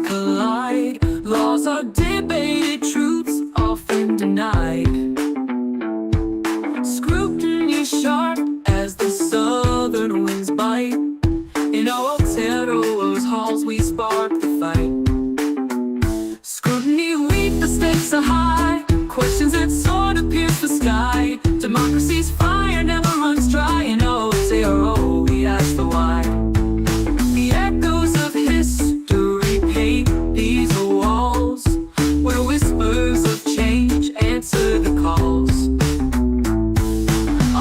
collide. Laws are debated, truths often denied. Scrutiny sharp as the southern winds bite. In Aotearoa's halls we spark the fight. Scrutiny, weep, the stakes are high. Questions that sort of pierce the sky. Democracy's fire never runs dry. In Aotearoa we ask the why. The echoes of history paint these walls, where whispers of change answer the calls.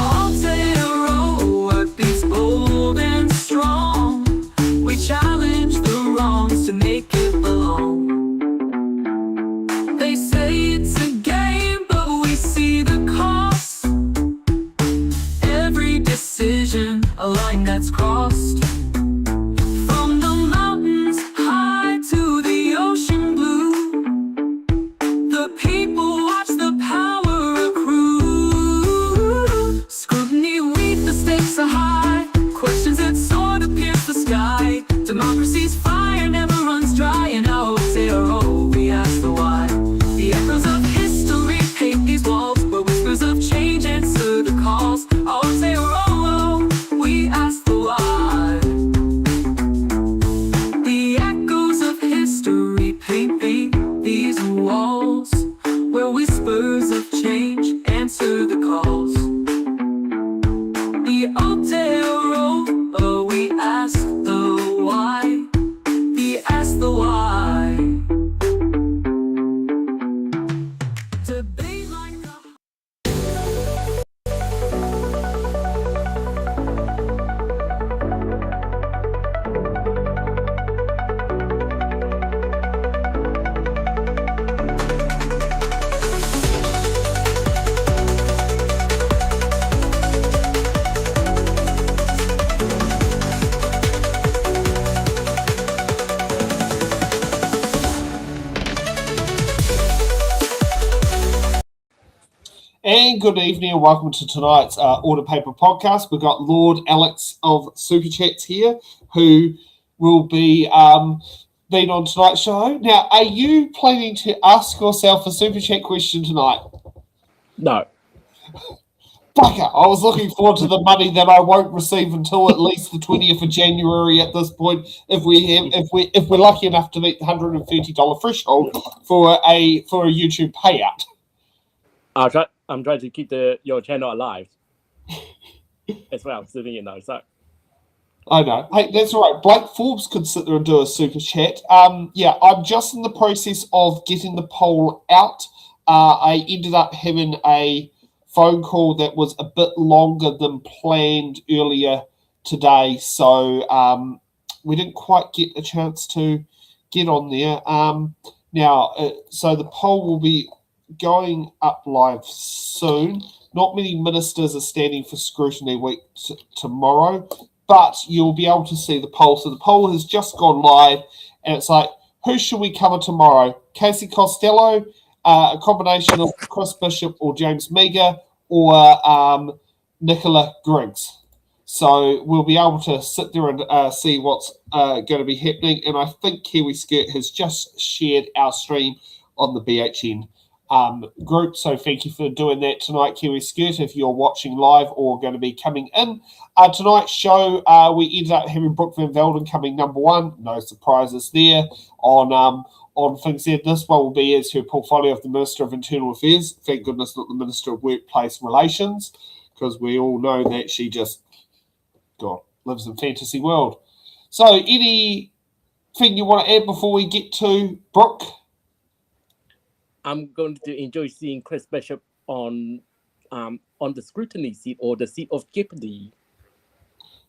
Aotearoa beats bold and strong. We challenge the wrongs to make it belong. They say it's a game, but we see the cost. Every decision, a line that's crossed. From the mountains high to the ocean blue, the people watch the power accrue. Scrutiny, weep, the stakes are high. Questions that sort of pierce the sky. Democracy's fire never runs dry. In Aotearoa we ask the why. The echoes of history paint these walls, where whispers of change answer the calls. Aotearoa we ask the why. The echoes of history paint these walls, where whispers of change answer the calls. The Aotearoa we ask the why. We ask the why. Debate like a And good evening and welcome to tonight's Order Paper podcast. We've got Lord Alex of Super Chats here, who will be being on tonight's show. Now, are you planning to ask yourself a Super Chat question tonight? No. Bugger, I was looking forward to the money that I won't receive until at least the 20th of January at this point, if we're lucky enough to meet the $130 threshold for a YouTube payout. I'm trying to keep your channel alive as well, so you know. So I know. Hey, that's all right. Blake Forbes could sit there and do a super chat. I'm just in the process of getting the poll out. I ended up having a phone call that was a bit longer than planned earlier today, so we didn't quite get a chance to get on there. So the poll will be going up live soon. Not many ministers are standing for Scrutiny Week tomorrow, but you'll be able to see the poll. So the poll has just gone live, and it's like, who should we cover tomorrow? Casey Costello, a combination of Chris Bishop or James Meagher, or Nicola Griggs. So we'll be able to sit there and see what's going to be happening. And I think Kiwi Skirt has just shared our stream on the BHN group, so thank you for doing that tonight, Kiwi Skirt, if you're watching live or going to be coming in. Tonight's show, we ended up having Brooke van Velden coming number one. No surprises there on things there. This one will be as her portfolio of the Minister of Internal Affairs. Thank goodness not the Minister of Workplace Relations, because we all know that she just lives in fantasy world. So anything you want to add before we get to Brooke? I'm going to enjoy seeing Chris Bishop on the Scrutiny seat, or the seat of jeopardy.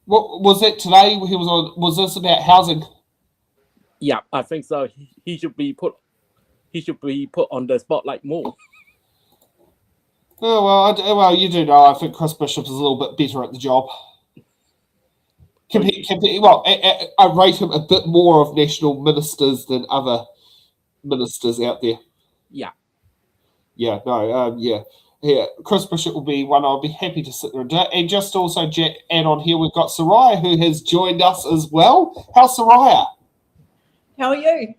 What was that today? He was on. Was this about housing? Yeah, I think so. He should be put on the spotlight more. Oh well, you do know. I think Chris Bishop is a little bit better at the job. I rate him a bit more of national ministers than other ministers out there. Yeah. Yeah, no, yeah. Chris Bishop will be one I'll be happy to sit there and do it. And just also add on here, we've got Soraya, who has joined us as well. How's Soraya? How are you?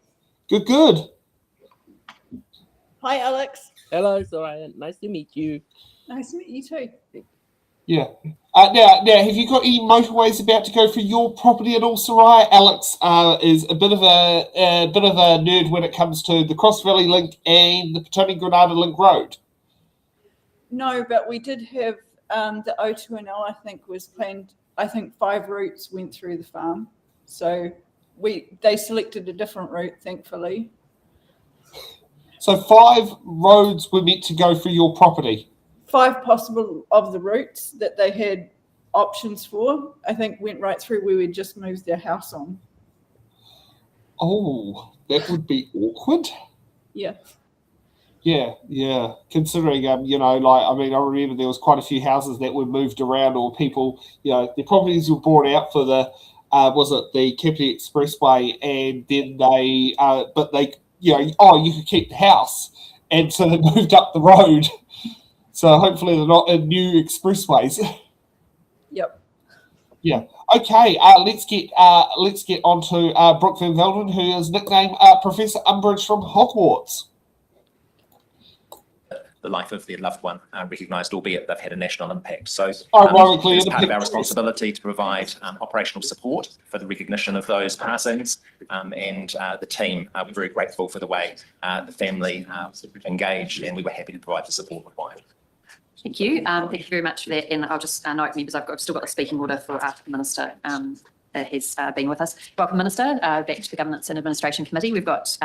Good. Hi, Alex. Hello, Soraya. Nice to meet you. Nice to meet you too. Yeah. Now, have you got any motorways about to go for your property at all, Soraya? Alex is a bit of a nerd when it comes to the Cross Valley Link and the Petone Granada Link Road. No, but we did have the O2NL, I think, was planned. I think 5 routes went through the farm. So they selected a different route, thankfully. So 5 roads were meant to go through your property. 5 possible of the routes that they had options for, I think, went right through where we just moved their house on. Oh, that would be awkward. Yeah. Yeah. Considering, I remember there was quite a few houses that were moved around, or people, their properties were bought out for the, the Kempsey Expressway, and then you could keep the house, and so they moved up the road. So hopefully they're not in new expressways. Yep. Yeah. Okay. Let's get on to Brooke van Velden, who is nicknamed Professor Umbridge from Hogwarts. The life of their loved one recognised, albeit they've had a national impact. So it's Ironically, part of our responsibility to provide operational support for the recognition of those passings, and the team were very grateful for the way the family engaged, and we were happy to provide the support required. Thank you. Thank you very much for that. And I'll just note, members, I've still got the speaking order for after the Minister has been with us. Welcome, Minister, back to the Governance and Administration Committee. We've got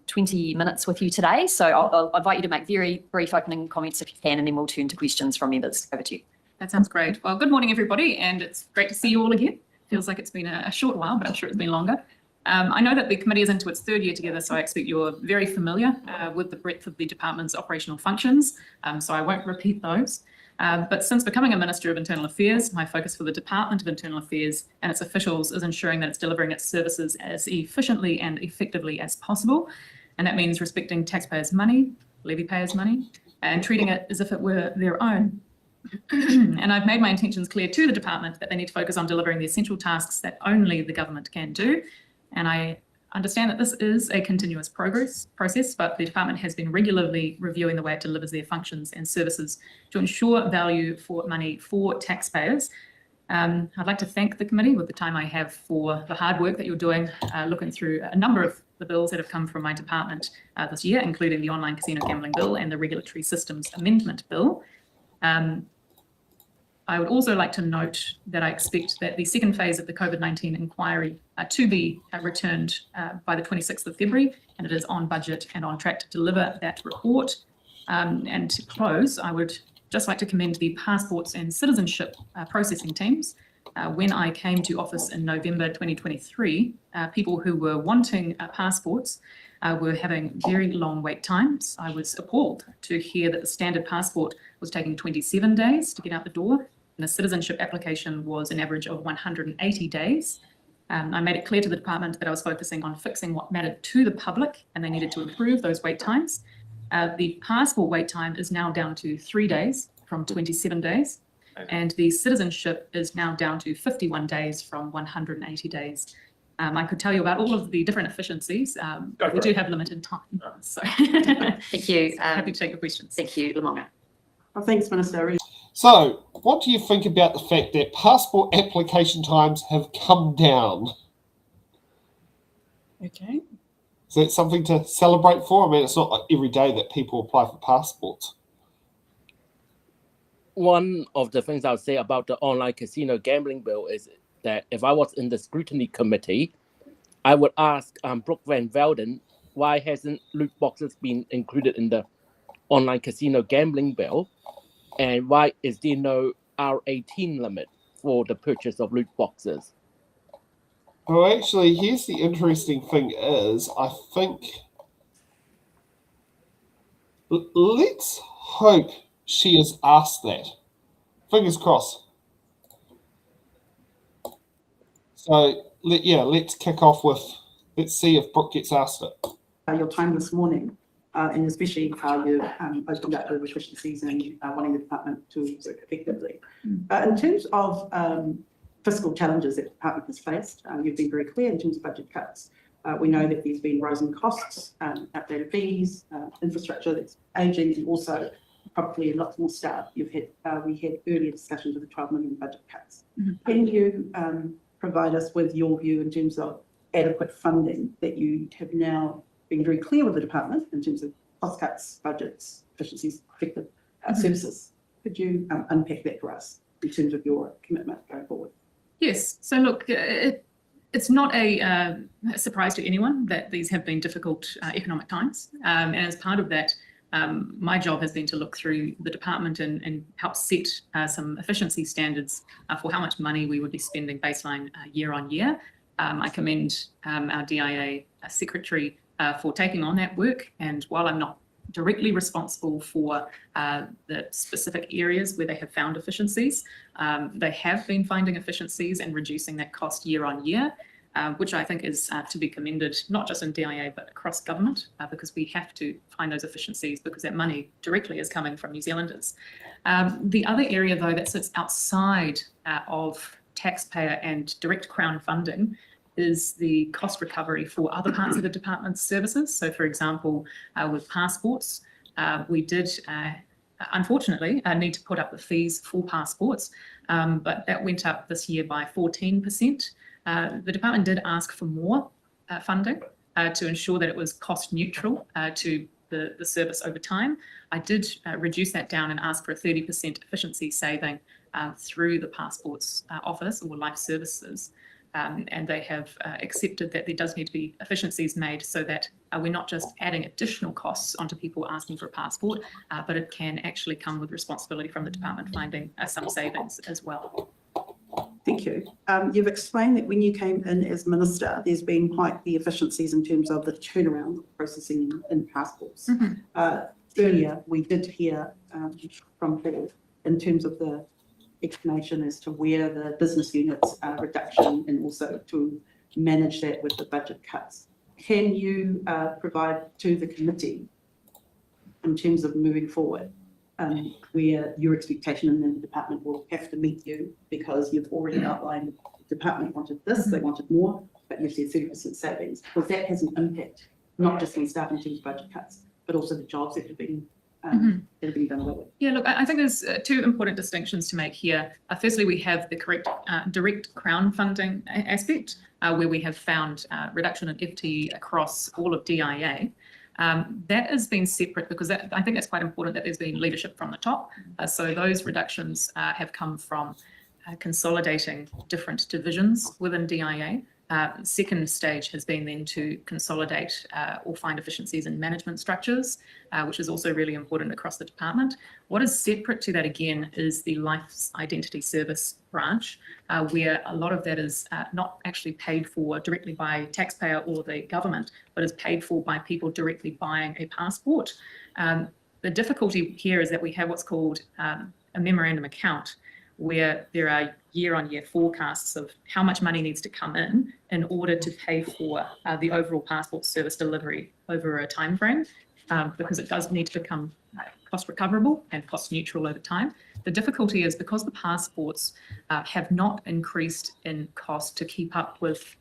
20 minutes with you today, so I'll invite you to make very brief opening comments if you can, and then we'll turn to questions from members. Over to you. That sounds great. Well, good morning, everybody, and it's great to see you all again. Feels like it's been a short while, but I'm sure it's been longer. I know that the committee is into its 3rd year together, so I expect you're very familiar with the breadth of the department's operational functions, so I won't repeat those. But since becoming a Minister of Internal Affairs, my focus for the Department of Internal Affairs and its officials is ensuring that it's delivering its services as efficiently and effectively as possible. And that means respecting taxpayers' money, levy payers' money, and treating it as if it were their own. And I've made my intentions clear to the department that they need to focus on delivering the essential tasks that only the government can do. And I understand that this is a continuous process, but the department has been regularly reviewing the way it delivers their functions and services to ensure value for money for taxpayers. I'd like to thank the committee with the time I have for the hard work that you're doing, looking through a number of the bills that have come from my department this year, including the Online Casino Gambling Bill and the Regulatory Systems Amendment Bill. I would also like to note that I expect that the 2nd phase of the COVID-19 inquiry to be returned by the 26th of February, and it is on budget and on track to deliver that report. And to close, I would just like to commend the passports and citizenship processing teams. When I came to office in November 2023, people who were wanting passports were having very long wait times. I was appalled to hear that the standard passport was taking 27 days to get out the door, and the citizenship application was an average of 180 days. I made it clear to the department that I was focusing on fixing what mattered to the public, and they needed to improve those wait times. The passport wait time is now down to 3 days from 27 days, and the citizenship is now down to 51 days from 180 days. I could tell you about all of the different efficiencies, but we do have limited time. So Thank you. Happy to take your questions. Thank you, Lamont. Well, thanks, Minister. So, what do you think about the fact that passport application times have come down? Okay. Is that something to celebrate for? I mean, it's not like every day that people apply for passports. One of the things I would say about the Online Casino Gambling Bill is that if I was in the Scrutiny Committee, I would ask Brooke van Velden, why hasn't loot boxes been included in the Online Casino Gambling Bill? And why is there no R18 limit for the purchase of loot boxes? Well, actually, here's the interesting thing is, I think, let's hope she has asked that. Fingers crossed. So, let's kick off with, let's see if Brooke gets asked it. Your time this morning, and especially how you opened up the efficiencies and wanting the department to work effectively. In terms of fiscal challenges that the department has faced, you've been very clear in terms of budget cuts. We know that there's been rising costs, outdated fees, infrastructure that's aging, and also probably a lot more staff. We had earlier discussions of the 12 million budget cuts. Can you provide us with your view in terms of adequate funding that you have now been very clear with the department in terms of cost cuts, budgets, efficiencies, effective services? Could you unpack that for us in terms of your commitment going forward? Yes. So look, it's not a surprise to anyone that these have been difficult economic times. And as part of that, my job has been to look through the department and help set some efficiency standards for how much money we would be spending baseline year on year. I commend our DIA secretary for taking on that work. And while I'm not directly responsible for the specific areas where they have found efficiencies, they have been finding efficiencies and reducing that cost year on year, which I think is to be commended, not just in DIA, but across government, because we have to find those efficiencies because that money directly is coming from New Zealanders. The other area, though, that sits outside of taxpayer and direct Crown funding is the cost recovery for other parts of the department's services. So, for example, with passports, we did, unfortunately, need to put up the fees for passports, but that went up this year by 14%. The department did ask for more funding to ensure that it was cost neutral to the service over time. I did reduce that down and ask for a 30% efficiency saving through the passports office or life services. And they have accepted that there does need to be efficiencies made so that we're not just adding additional costs onto people asking for a passport, but it can actually come with responsibility from the department finding some savings as well. Thank you. You've explained that when you came in as minister, there's been quite the efficiencies in terms of the turnaround processing in passports. Earlier, we did hear from Paul in terms of the explanation as to where the business units reduction and also to manage that with the budget cuts. Can you provide to the committee in terms of moving forward where your expectation and then the department will have to meet you because you've already outlined the department wanted this, they wanted more, but you said 30% savings, because that has an impact, not just on staff in terms of budget cuts, but also the jobs that have been that have been done away with. Yeah, look, I think there's two important distinctions to make here. Firstly, we have the correct direct Crown funding aspect, where we have found reduction in FTE across all of DIA. That has been separate because I think that's quite important that there's been leadership from the top. So those reductions have come from consolidating different divisions within DIA. Second stage has been then to consolidate or find efficiencies in management structures, which is also really important across the department. What is separate to that again is the Life's Identity Service branch, where a lot of that is not actually paid for directly by taxpayer or the government, but is paid for by people directly buying a passport. The difficulty here is that we have what's called a memorandum account, where there are year-on-year forecasts of how much money needs to come in order to pay for the overall passport service delivery over a time frame, because it does need to become cost recoverable and cost neutral over time. The difficulty is because the passports have not increased in cost to keep up with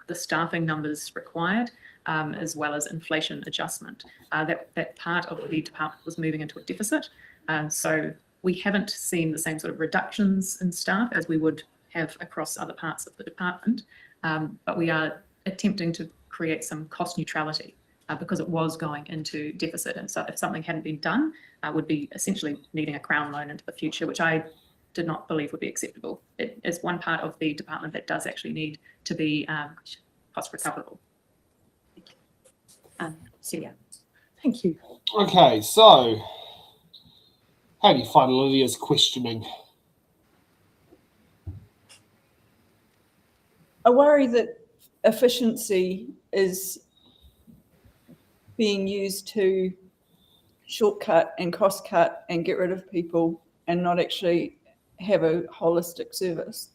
the staffing numbers required, as well as inflation adjustment, that part of the department was moving into a deficit. So we haven't seen the same sort of reductions in staff as we would have across other parts of the department, but we are attempting to create some cost neutrality because it was going into deficit. And so if something hadn't been done, would be essentially needing a Crown loan into the future, which I did not believe would be acceptable. It is one part of the department that does actually need to be cost recoverable. Celia. Thank you. Okay, so how do you find Lydia's questioning? I worry that efficiency is being used to shortcut and cost cut and get rid of people and not actually have a holistic service.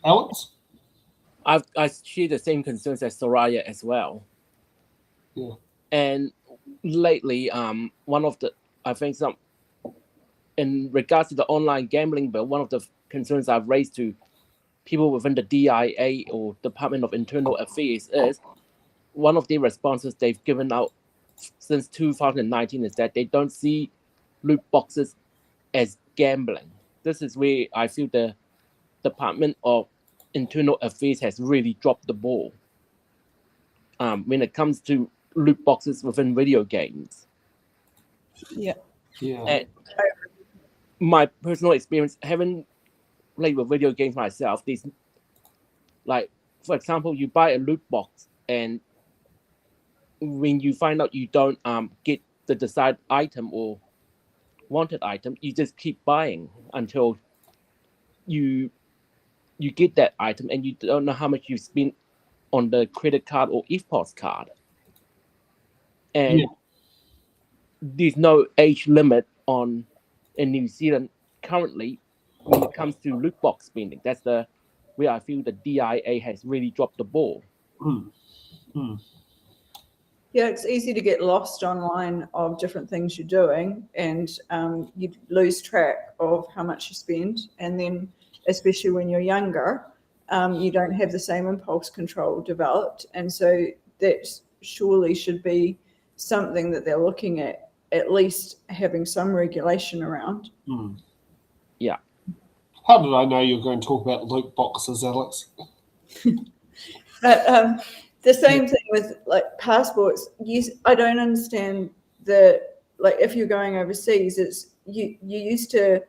Alex? I share the same concerns as Soraya as well. Yeah. And lately, one of the, I think in regards to the online gambling bill, one of the concerns I've raised to people within the DIA or Department of Internal Affairs is, one of the responses they've given out since 2019 is that they don't see loot boxes as gambling. This is where I feel the Department of Internal Affairs has really dropped the ball when it comes to loot boxes within video games. Yeah. And my personal experience, having played with video games myself, these, like, for example, you buy a loot box, and when you find out you don't get the desired item or wanted item, you just keep buying until you get that item, and you don't know how much you spent on the credit card or EFTPOS card. And there's no age limit in New Zealand currently when it comes to loot box spending. That's where I feel the DIA has really dropped the ball. Yeah, it's easy to get lost online of different things you're doing, and you lose track of how much you spend. And then, especially when you're younger, you don't have the same impulse control developed. And so that surely should be something that they're looking at least having some regulation around. Yeah. How did I know you were going to talk about loot boxes, Alex? But the same thing with like passports. I don't understand if you're going overseas, it used to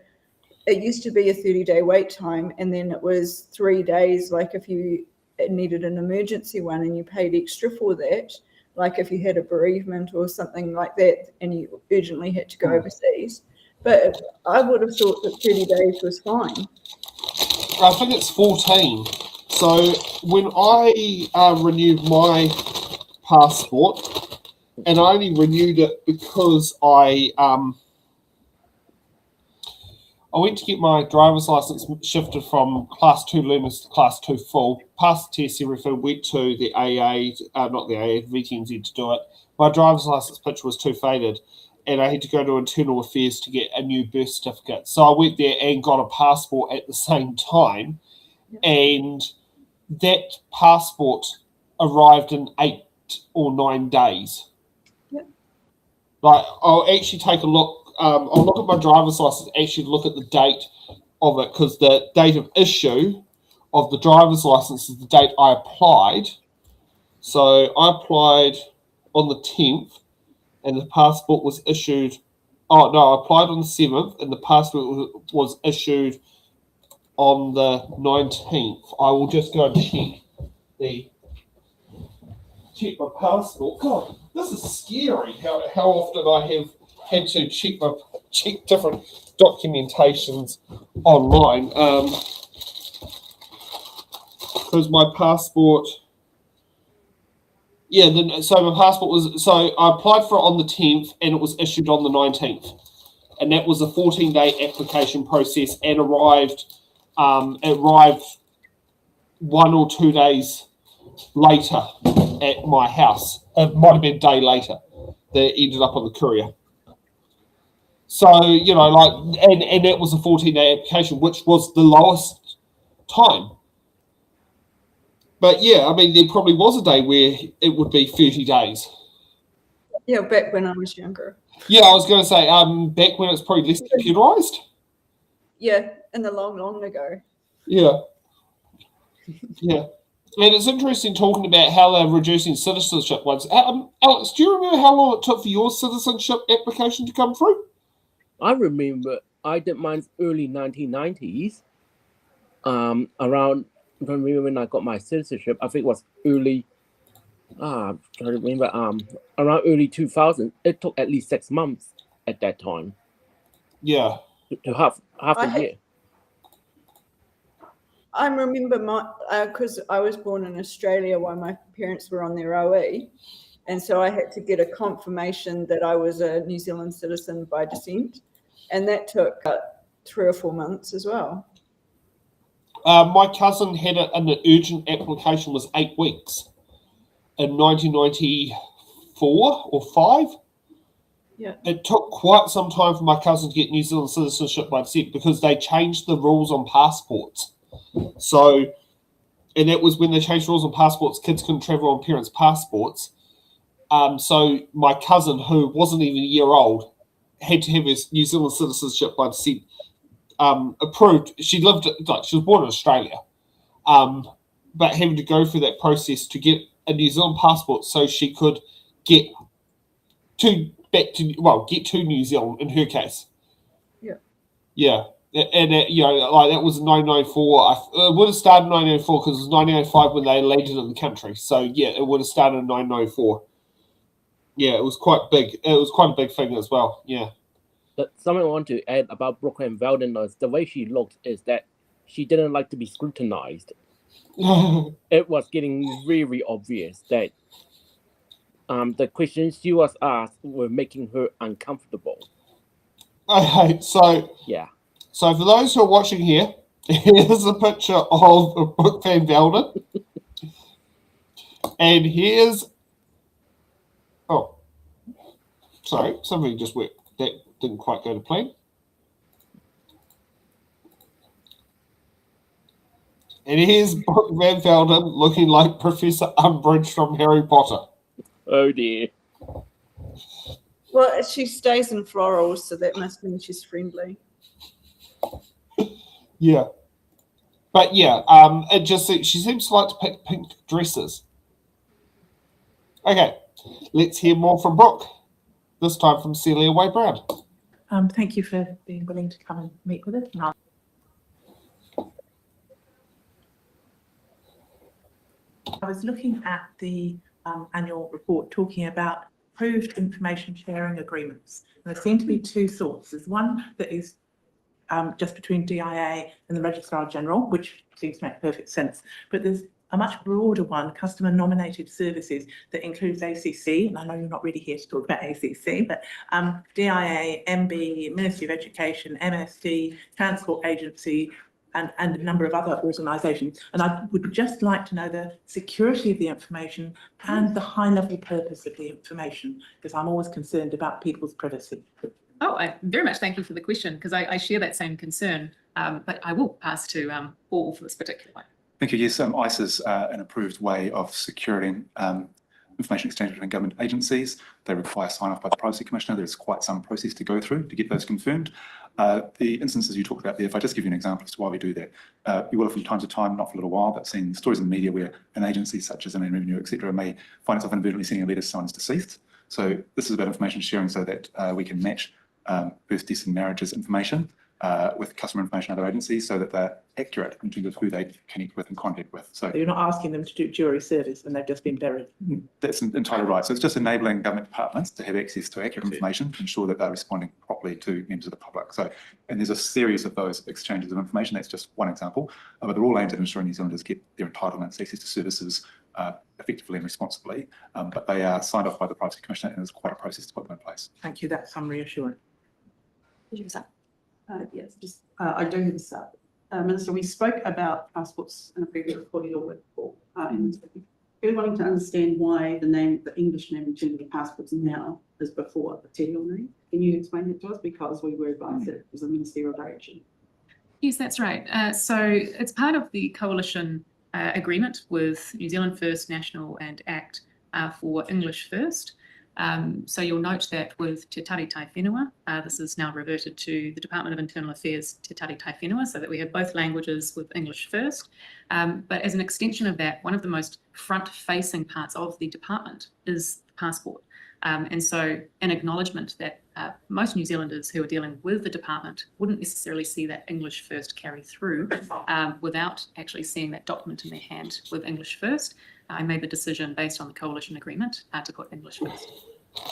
be a 30-day wait time, and then it was 3 days. Like if you needed an emergency one and you paid extra for that, like if you had a bereavement or something like that and you urgently had to go overseas. But I would have thought that 30 days was fine. I think it's 14. So when I renewed my passport, and I only renewed it because I went to get my driver's license shifted from Class 2 learners to Class 2 full, passed the test, everything, went to the VTNZ to do it. My driver's license picture was too faded, and I had to go to Internal Affairs to get a new birth certificate. So I went there and got a passport at the same time, and that passport arrived in 8 or 9 days. Yep. Like, I'll actually take a look. I'll look at my driver's license, actually look at the date of it, because the date of issue of the driver's license is the date I applied. So I applied on the 10th, and the passport was issued. Oh, no, I applied on the 7th, and the passport was issued on the 19th. I will just go and check my passport. God, this is scary how often I have had to check different documentations online. Because my passport, so my passport was, so I applied for it on the 10th and it was issued on the 19th. And that was a 14-day application process, and arrived 1 or 2 days later at my house. It might have been a day later that ended up on the courier. So, and that was a 14-day application, which was the lowest time. But yeah, I mean, there probably was a day where it would be 30 days. Yeah, back when I was younger. Yeah, I was going to say, back when it was probably less computerized. Yeah, in the long, long ago. Yeah. Yeah. And it's interesting talking about how they're reducing citizenship ones. Alex, do you remember how long it took for your citizenship application to come through? I remember I did mine early 1990s. Around, I don't remember when I got my citizenship. I think it was early. I don't remember. Around early 2000. It took at least 6 months at that time. Yeah. To half a year. I remember because I was born in Australia while my parents were on their OE. And so I had to get a confirmation that I was a New Zealand citizen by descent. And that took 3 or 4 months as well. My cousin had it, and the urgent application was 8 weeks in 1994 or 5. Yeah. It took quite some time for my cousin to get New Zealand citizenship by descent, because they changed the rules on passports. So, and that was when they changed rules on passports. Kids couldn't travel on parents' passports. So my cousin, who wasn't even a year old, had to have his New Zealand citizenship by descent approved. She lived, like, she was born in Australia, but having to go through that process to get a New Zealand passport so she could get get to New Zealand in her case. Yeah. And like that was 1994. It would have started in 1994 because it was 1905 when they landed in the country. So yeah, it would have started in 1904. Yeah, it was quite big. It was quite a big thing as well. Yeah. But something I want to add about Brooke van Velden is the way she looked is that she didn't like to be scrutinized. It was getting very obvious that the questions she was asked were making her uncomfortable. Okay, so yeah. So for those who are watching here, here's a picture of Brooke van Velden. And here's... Oh, sorry, something just worked. That didn't quite go to plan. And here's Brooke van Velden looking like Professor Umbridge from Harry Potter. Oh dear. Well, she stays in florals, so that must mean she's friendly. Yeah. But yeah, it just she seems to like to pick pink dresses. Okay, let's hear more from Brooke. This time from Celia Way Brown. Thank you for being willing to come and meet with us. I was looking at the annual report talking about approved information sharing agreements. And there seem to be two sorts. There's one that is just between DIA and the Registrar General, which seems to make perfect sense. But there's a much broader one, customer nominated services, that includes ACC. And I know you're not really here to talk about ACC, but DIA, MB, Ministry of Education, MSD, Transport Agency, and a number of other organisations. And I would just like to know the security of the information and the high-level purpose of the information, because I'm always concerned about people's privacy. Oh, I very much thank you for the question, because I share that same concern, but I will pass to Paul for this particular one. Thank you. Yes, ICE is an approved way of securing information exchange between government agencies. They require sign-off by the Privacy Commissioner. There's quite some process to go through to get those confirmed. The instances you talked about there, if I just give you an example as to why we do that, you will from time to time, not for a little while, but seen stories in the media where an agency such as Inland Revenue, etc., may find itself inadvertently sending a letter to someone who's deceased. So this is about information sharing so that we can match birth, deaths and marriages information with customer information other agencies so that they're accurate in terms of who they connect with and contact with. So you're not asking them to do jury service when they've just been buried. That's entirely right. So it's just enabling government departments to have access to accurate information to ensure that they're responding properly to members of the public. So, and there's a series of those exchanges of information. That's just one example, but they're all aimed at ensuring New Zealanders get their entitlements, access to services effectively and responsibly. But they are signed off by the Privacy Commissioner, and there's quite a process to put them in place. Thank you. That's some reassurance. Did you say? Yes, just I do have this up. Minister, we spoke about passports in a previous report you worked for, and really wanting to understand why the English name in terms of the passports now is before the Te Reo name. Can you explain that to us? Because we were advised that it was a ministerial direction. Yes, that's right. So it's part of the coalition agreement with New Zealand First, National and ACT for English First. So you'll note that with Te Tari Tai Whenua, this is now reverted to the Department of Internal Affairs Te Tari Tai Whenua, so that we have both languages with English first. But as an extension of that, one of the most front-facing parts of the department is the passport. And so an acknowledgement that most New Zealanders who are dealing with the department wouldn't necessarily see that English first carry through without actually seeing that document in their hand with English first. I made the decision based on the coalition agreement to put English first.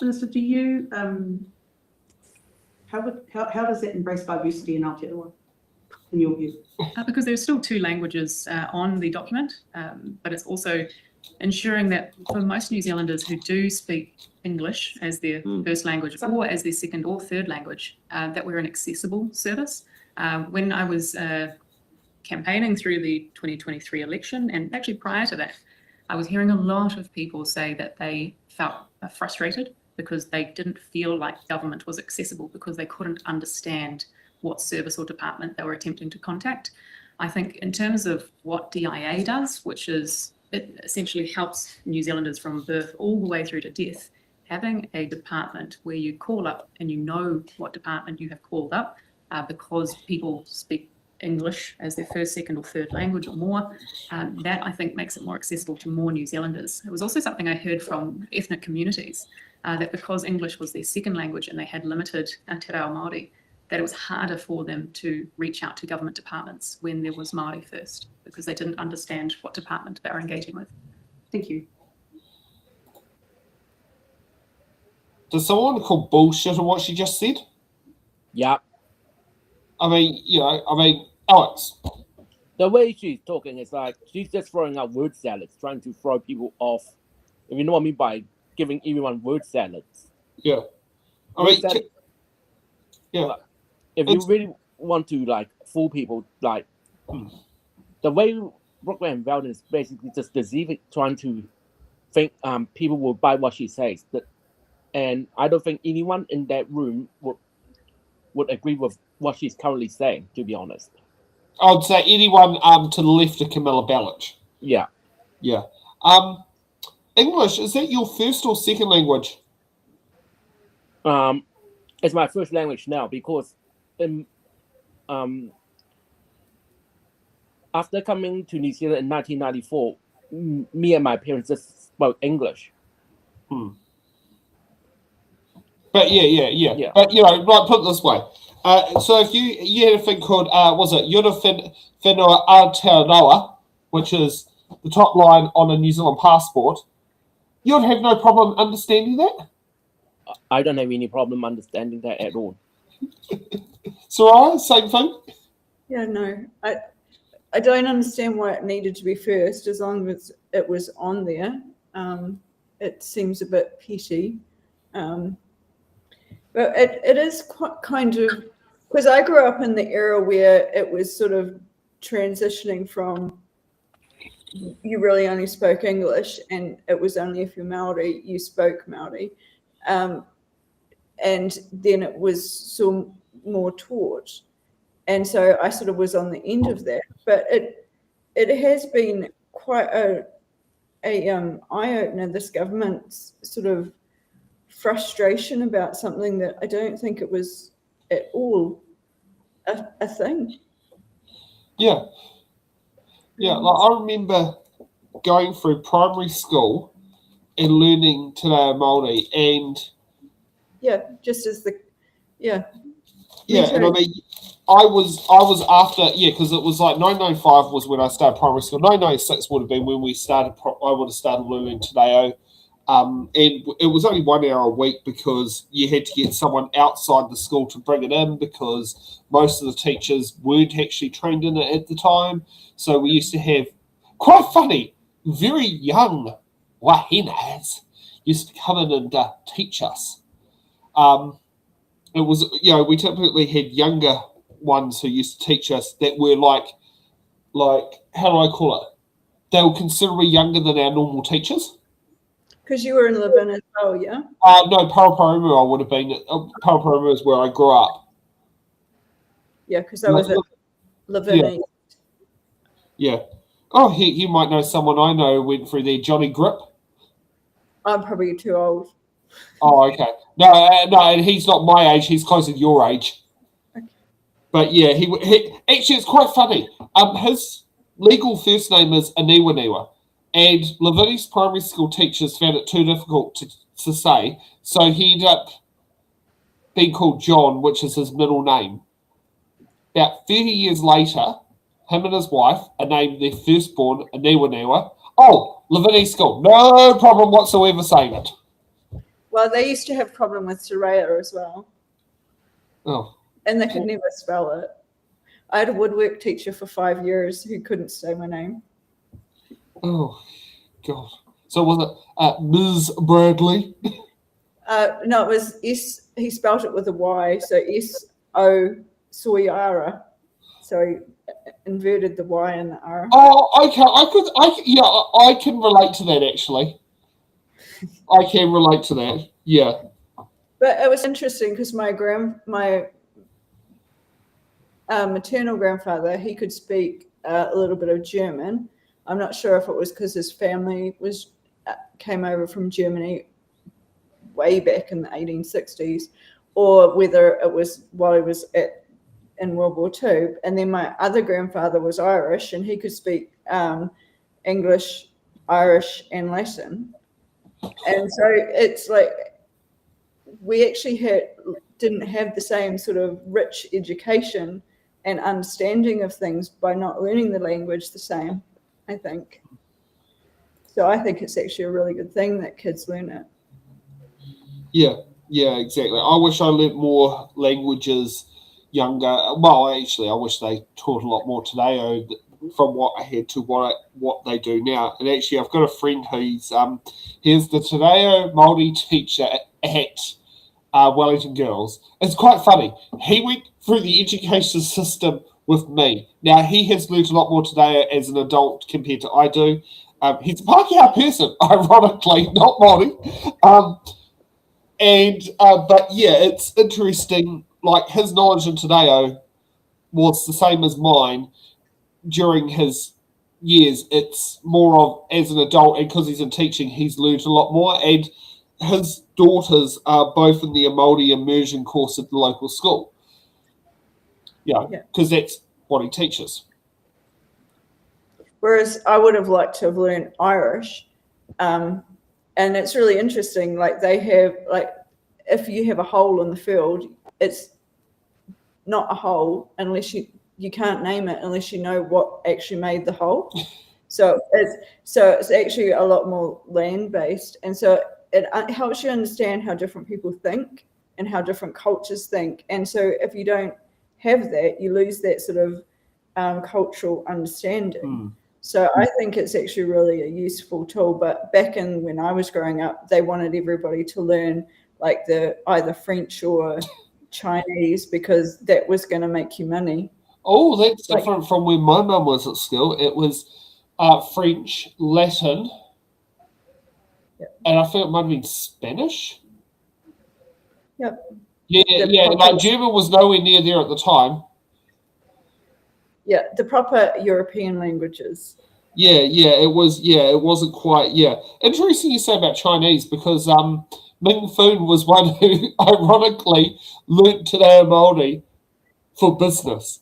Minister, do you, how does that embrace diversity in Aotearoa, in your view? Because there's still two languages on the document, but it's also ensuring that for most New Zealanders who do speak English as their first language or as their second or third language, that we're an accessible service. When I was campaigning through the 2023 election, and actually prior to that, I was hearing a lot of people say that they felt frustrated because they didn't feel like government was accessible because they couldn't understand what service or department they were attempting to contact. I think in terms of what DIA does, which is it essentially helps New Zealanders from birth all the way through to death, having a department where you call up and you know what department you have called up because people speak English as their first, second or third language or more, that I think makes it more accessible to more New Zealanders. It was also something I heard from ethnic communities that because English was their second language and they had limited te reo Māori, that it was harder for them to reach out to government departments when there was Māori first, because they didn't understand what department they were engaging with. Thank you. Does someone call bullshit on what she just said? Yeah. I mean, Alex. The way she's talking is like she's just throwing out word salads, trying to throw people off. If you know what I mean by giving everyone word salads. Yeah. I Word mean, salad- yeah. Like, if you really want to like fool people, like the way Brooke van Velden is basically just deceiving, trying to think people will buy what she says. And I don't think anyone in that room would agree with what she's currently saying, to be honest. I would say anyone to the left of Camilla Ballich. Yeah. Yeah. English, is that your first or second language? It's my first language now because after coming to New Zealand in 1994, me and my parents just spoke English. But yeah. But like put it this way. So if you had a thing called was it Yuna Whenua Aotearoa, which is the top line on a New Zealand passport, you'd have no problem understanding that. I don't have any problem understanding that at all. Soraya, same thing. Yeah, no, I don't understand why it needed to be first, as long as it was on there. It seems a bit petty. But it is quite kind of, because I grew up in the era where it was sort of transitioning from you really only spoke English and it was only if you're Māori, you spoke Māori. And then it was so more taught. And so I sort of was on the end of that. But it has been quite a eye-opener, this government's sort of frustration about something that I don't think it was at all a thing. Yeah. Like I remember going through primary school and learning Te Reo Māori, and just as the and I mean I was after because it was like 1995 was when I started primary school. 1996 would have been when we started. I would have started learning Te Reo. And it was only 1 hour a week because you had to get someone outside the school to bring it in because most of the teachers weren't actually trained in it at the time. So we used to have, quite funny, very young wahinas used to come in and teach us. It was, we typically had younger ones who used to teach us that were like, how do I call it? They were considerably younger than our normal teachers. Because you were in Levin as well, yeah? No, Paraparaumu I would have been. Paraparaumu is where I grew up. Yeah, because I was at Levin. Yeah. Oh, you might know someone I know went through there, Johnny Grip. I'm probably too old. Oh, okay. No, and he's not my age. He's closer to your age. Okay. But yeah, he actually, it's quite funny. His legal first name is Aniwaniwa. And Levini's primary school teachers found it too difficult to say, so he ended up being called John, which is his middle name. About 30 years later, him and his wife are named their firstborn Aniwaniwa. Oh, Levini's school, no problem whatsoever saying it. Well, they used to have problem with Te Reo as well. Oh. And they could never spell it. I had a woodwork teacher for 5 years who couldn't say my name. Oh, God. So was it Ms. Bradley? No, it was S. He spelt it with a Y, so S-O Soyara. So he inverted the Y and the R. Oh, okay. I can relate to that, actually. I can relate to that, yeah. But it was interesting because my maternal grandfather, he could speak a little bit of German. I'm not sure if it was because his family came over from Germany way back in the 1860s, or whether it was while he was in World War II. And then my other grandfather was Irish, and he could speak English, Irish, and Latin. And so it's like we actually didn't have the same sort of rich education and understanding of things by not learning the language the same, I think. So I think it's actually a really good thing that kids learn it. Yeah, exactly. I wish I learnt more languages younger. Well, actually, I wish they taught a lot more Te from what I had to what they do now. And actually, I've got a friend who's he's the Te Māori teacher at Wellington Girls. It's quite funny. He went through the education system with me. Now, he has learnt a lot more Te as an adult compared to I do. He's a Pākehā person, ironically, not Māori. But yeah, it's interesting. Like, his knowledge of Te was the same as mine during his years. It's more of as an adult, and because he's in teaching, he's learned a lot more. And his daughters are both in the Māori immersion course at the local school. Yeah, because that's what he teaches. Whereas I would have liked to have learned Irish. And it's really interesting. Like, they have, like, if you have a hole in the field, it's not a hole unless you can't name it unless you know what actually made the hole. So it's actually a lot more land based, and so it helps you understand how different people think and how different cultures think. And so if you don't have that, you lose that sort of cultural understanding. So I think it's actually really a useful tool. But back in when I was growing up, they wanted everybody to learn like either French or Chinese because that was going to make you money. Oh, that's different from when my mum was at school. It was French, Latin, and I think it might have been Spanish. Yep. Yeah. Like German was nowhere near there at the time. Yeah, the proper European languages. Yeah, it was. Yeah, it wasn't quite. Yeah, interesting you say about Chinese because Ming Foon was one who ironically learnt Te Reo Māori for business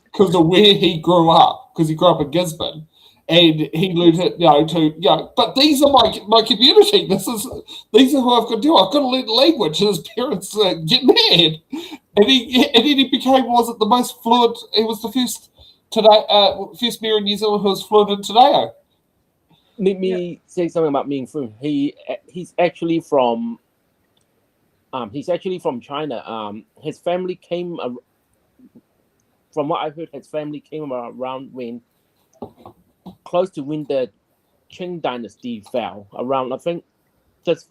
because of where he grew up. Because he grew up in Gisborne, and he learnt it. But these are my community. These are who I've got to do. I've got to learn the language. And his parents get mad, and then he became the most fluent. He was the first first mayor in New Zealand who was fluent in Te Reo. Let me say something about Ming Foon. He's actually from China. His family came. From what I heard, his family came around close to when the Qing dynasty fell. Around, I think, just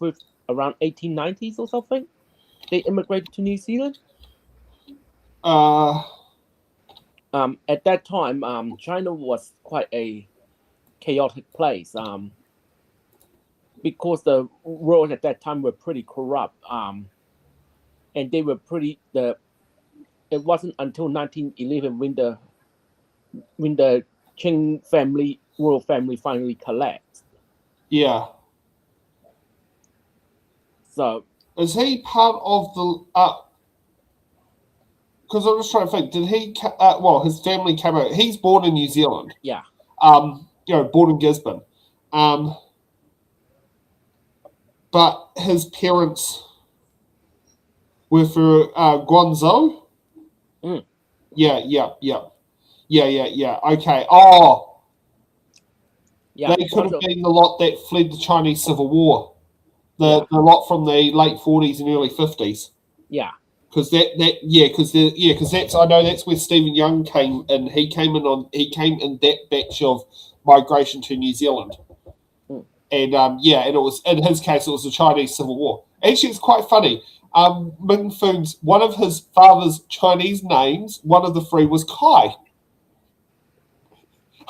around 1890s or something. They immigrated to New Zealand. At that time, China was quite a chaotic place. Because the roads at that time were pretty corrupt. And they were it wasn't until 1911 when the Qing royal family finally collapsed. Yeah. So is he part of the? Because I'm just trying to think. Did he? His family came out. He's born in New Zealand. Yeah. Born in Gisborne. But his parents were for Guangzhou. Mm. Yeah. Okay. Oh. Yeah. They could have been the lot that fled the Chinese Civil War. The lot from the late 40s and early 50s. Yeah. Because that's I know that's where Stephen Young came in. He came in that batch of migration to New Zealand. Mm. And and it was in his case it was the Chinese Civil War. Actually, it's quite funny. Ming Foon's one of his father's Chinese names, one of the three was Kai.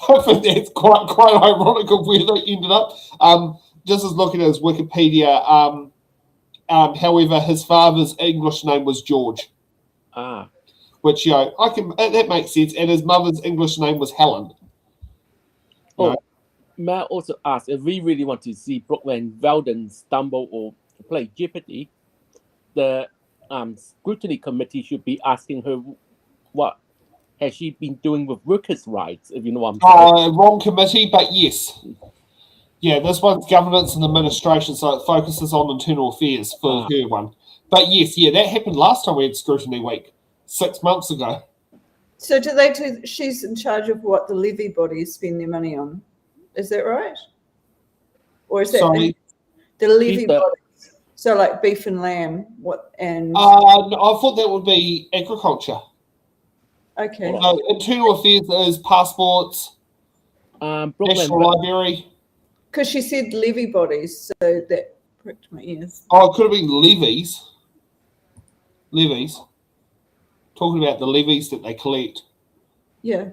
I think that's quite ironic of where they ended up. Just as looking at his Wikipedia, however, his father's English name was George. which, you know, that makes sense. And his mother's English name was Helen. Oh, may I also ask, if we really want to see Brooke van Velden stumble or play Jeopardy, the scrutiny committee should be asking her what has she been doing with workers' rights, if you know what I'm saying. Wrong committee, but yes. Yeah, this one's governance and administration, so it focuses on internal affairs for her one. But yes, yeah, that happened last time we had Scrutiny Week, 6 months ago. So she's in charge of what the levy bodies spend their money on. Is that right? Or is that Sorry? the levy bodies? So like beef and lamb, and No, I thought that would be agriculture. okay. No, internal affairs is passports, National Library. Because she said levy bodies, so that pricked my ears. Oh, it could have been levies. Levies. Talking about the levies that they collect. Yeah.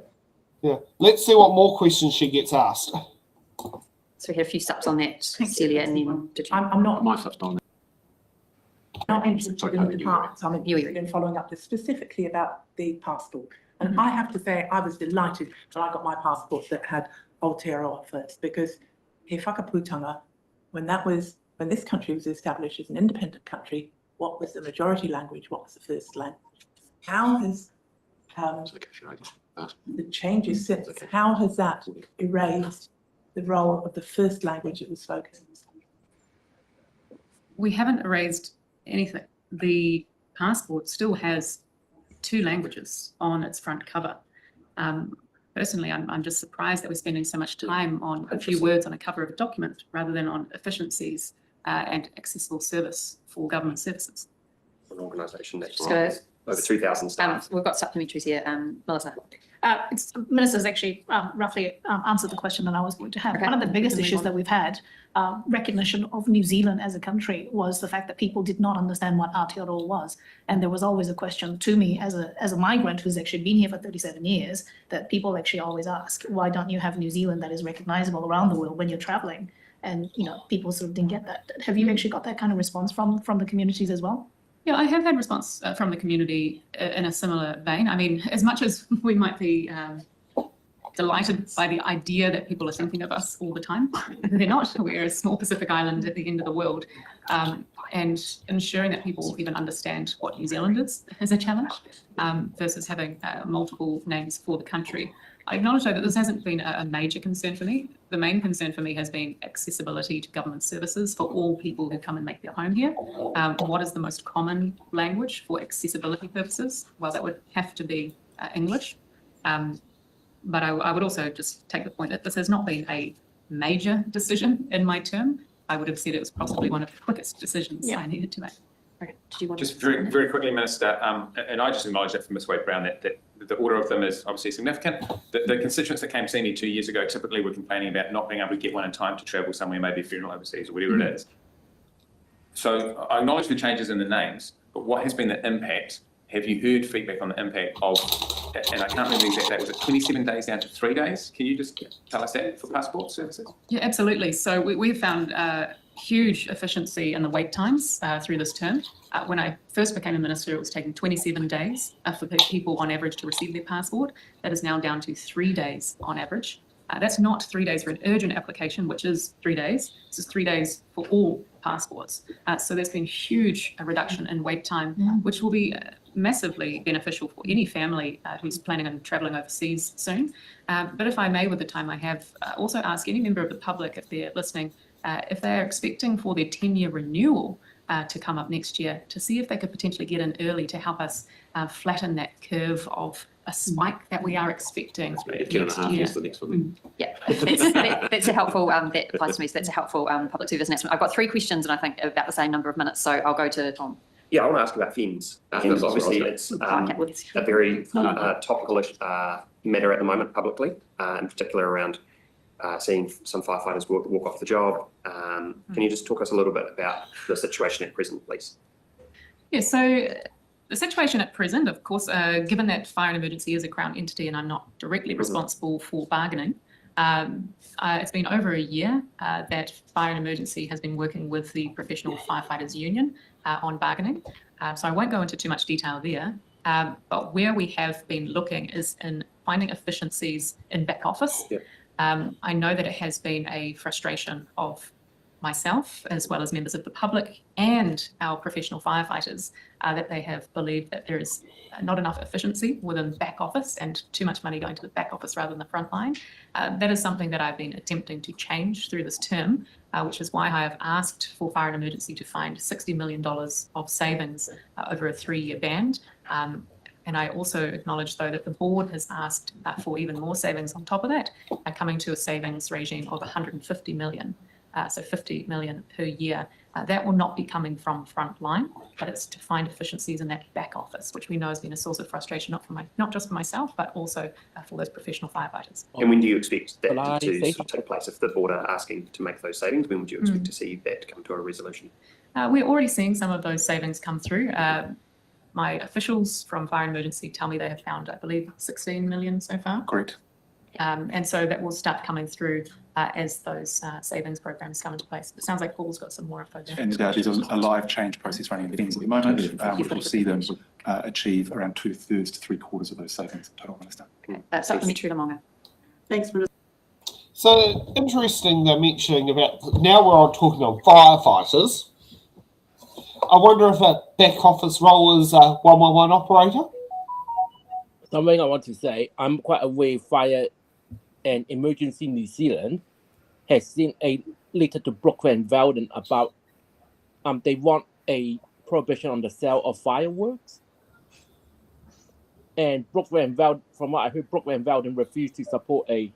Yeah. Let's see what more questions she gets asked. So we had a few subs on that, Celia, and then did you? I'm not interested in the departments. I'm You- interested in following up this specifically about the passport. And I have to say, I was delighted when I got my passport that had Aotearoa first, because He Whakaputanga, when this country was established as an independent country, what was the majority language? What was the first language? How has the changes since, how has that erased the role of the first language that was spoken? We haven't erased anything. The passport still has 2 languages on its front cover. Personally, I'm just surprised that we're spending so much time on a few words on a cover of a document rather than on efficiencies and accessible service for government services. An organisation that's Just gonna- over 2,000 staff. We've got supplementaries here. Melissa. Minister's actually roughly answered the question that I was going to have. Okay. One of the biggest Move issues on. that we've had, recognition of New Zealand as a country, was the fact that people did not understand what Aotearoa was. And there was always a question to me as a migrant who's actually been here for 37 years, that people actually always ask, why don't you have New Zealand that is recognizable around the world when you're traveling? And, you know, people sort of didn't get that. Have you actually got that kind of response from the communities as well? Yeah, I have had response from the community in a similar vein. I mean, as much as we might be delighted by the idea that people are thinking of us all the time, they're not. We're a small Pacific island at the end of the world. And ensuring that people even understand what New Zealand is a challenge versus having multiple names for the country. I acknowledge though that this hasn't been a major concern for me. The main concern for me has been accessibility to government services for all people who come and make their home here. What is the most common language for accessibility purposes? Well, that would have to be English. But I would also just take the point that this has not been a major decision in my term. I would have said it was possibly one of the quickest decisions I needed to make. Okay. Did you want Just very, very quickly, Minister, and I just acknowledge that from Ms Wade-Brown that the order of them is obviously significant. The constituents that came to see me 2 years ago typically were complaining about not being able to get one in time to travel somewhere, maybe a funeral overseas or whatever it is. So I acknowledge the changes in the names, but what has been the impact? Have you heard feedback on the impact of, and I can't remember the exact date, was it 27 days down to 3 days? Can you just tell us that for passport services? Yeah, absolutely. So we've found huge efficiency in the wait times through this term. When I first became a minister, it was taking 27 days for people on average to receive their passport. That is now down to 3 days on average. That's not 3 days for an urgent application, which is 3 days. This is 3 days for all passports. So there's been huge reduction in wait time, which will be massively beneficial for any family who's planning on travelling overseas soon. But if I may, with the time I have, also ask any member of the public, if they're listening, if they're expecting for their 10-year renewal to come up next year, to see if they could potentially get in early to help us flatten that curve of a spike that we are expecting next year. The next one. Yeah, that's a helpful, that applies to me, so that's a helpful public service announcement. I've got 3 questions and I think about the same number of minutes, so I'll go to Tom. Yeah, I want to ask about FINS. Because obviously it's a very topical matter at the moment publicly, in particular around seeing some firefighters walk off the job. Can you just talk us a little bit about the situation at present, please? Yeah, so the situation at present, of course, given that fire and emergency is a Crown entity and I'm not directly responsible for bargaining, it's been over a year that fire and emergency has been working with the Professional Firefighters Union on bargaining. So I won't go into too much detail there. But where we have been looking is in finding efficiencies in back office. Yeah. I know that it has been a frustration of myself, as well as members of the public and our professional firefighters, that they have believed that there is not enough efficiency within back office and too much money going to the back office rather than the front line. That is something that I've been attempting to change through this term, which is why I have asked for Fire and Emergency to find $60 million of savings over a 3-year band. And I also acknowledge, though, that the board has asked for even more savings on top of that, coming to a savings regime of 150 million. So 50 million per year. That will not be coming from frontline, but it's to find efficiencies in that back office, which we know has been a source of frustration, not just for myself, but also for those professional firefighters. And when do you expect that to sort of take place? If the board are asking to make those savings, when would you expect to see that come to a resolution? We're already seeing some of those savings come through. My officials from Fire and Emergency tell me they have found, I believe, 16 million so far. Correct. And so that will start coming through as those savings programs come into place. It sounds like Paul's got some more info there. And there's a live change process running in things at the moment, which will see them achieve around 2/3 to 3/4 of those savings. Total minister. That's up to True Lamonga. Thanks, Minister. So interesting they're mentioning about, now we're all talking on firefighters. I wonder if a back office role is a 111 operator? Something I want to say, I'm quite aware Fire and Emergency New Zealand has sent a letter to Brooke van Velden about they want a prohibition on the sale of fireworks. And Brooke van Velden, from what I heard, Brooke van Velden refused to support a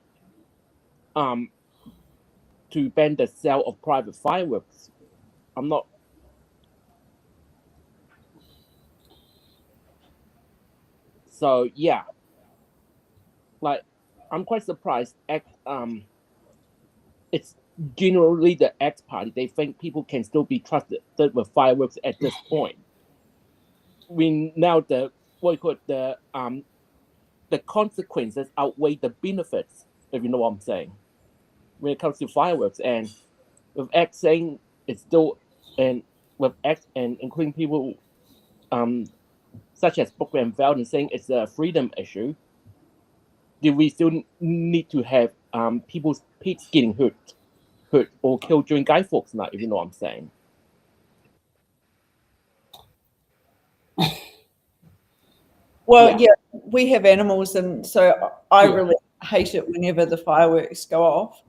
to ban the sale of private fireworks. I'm not. So yeah, like I'm quite surprised. It's generally the X party. They think people can still be trusted with fireworks at this point. Now the consequences outweigh the benefits, if you know what I'm saying, when it comes to fireworks. And with X saying it's still, and with X and including people such as Brooke van Velden saying it's a freedom issue, do we still need to have people's pets getting hurt or killed during Guy Fawkes night, if you know what I'm saying? Well, yeah, we have animals, and so I really hate it whenever the fireworks go off.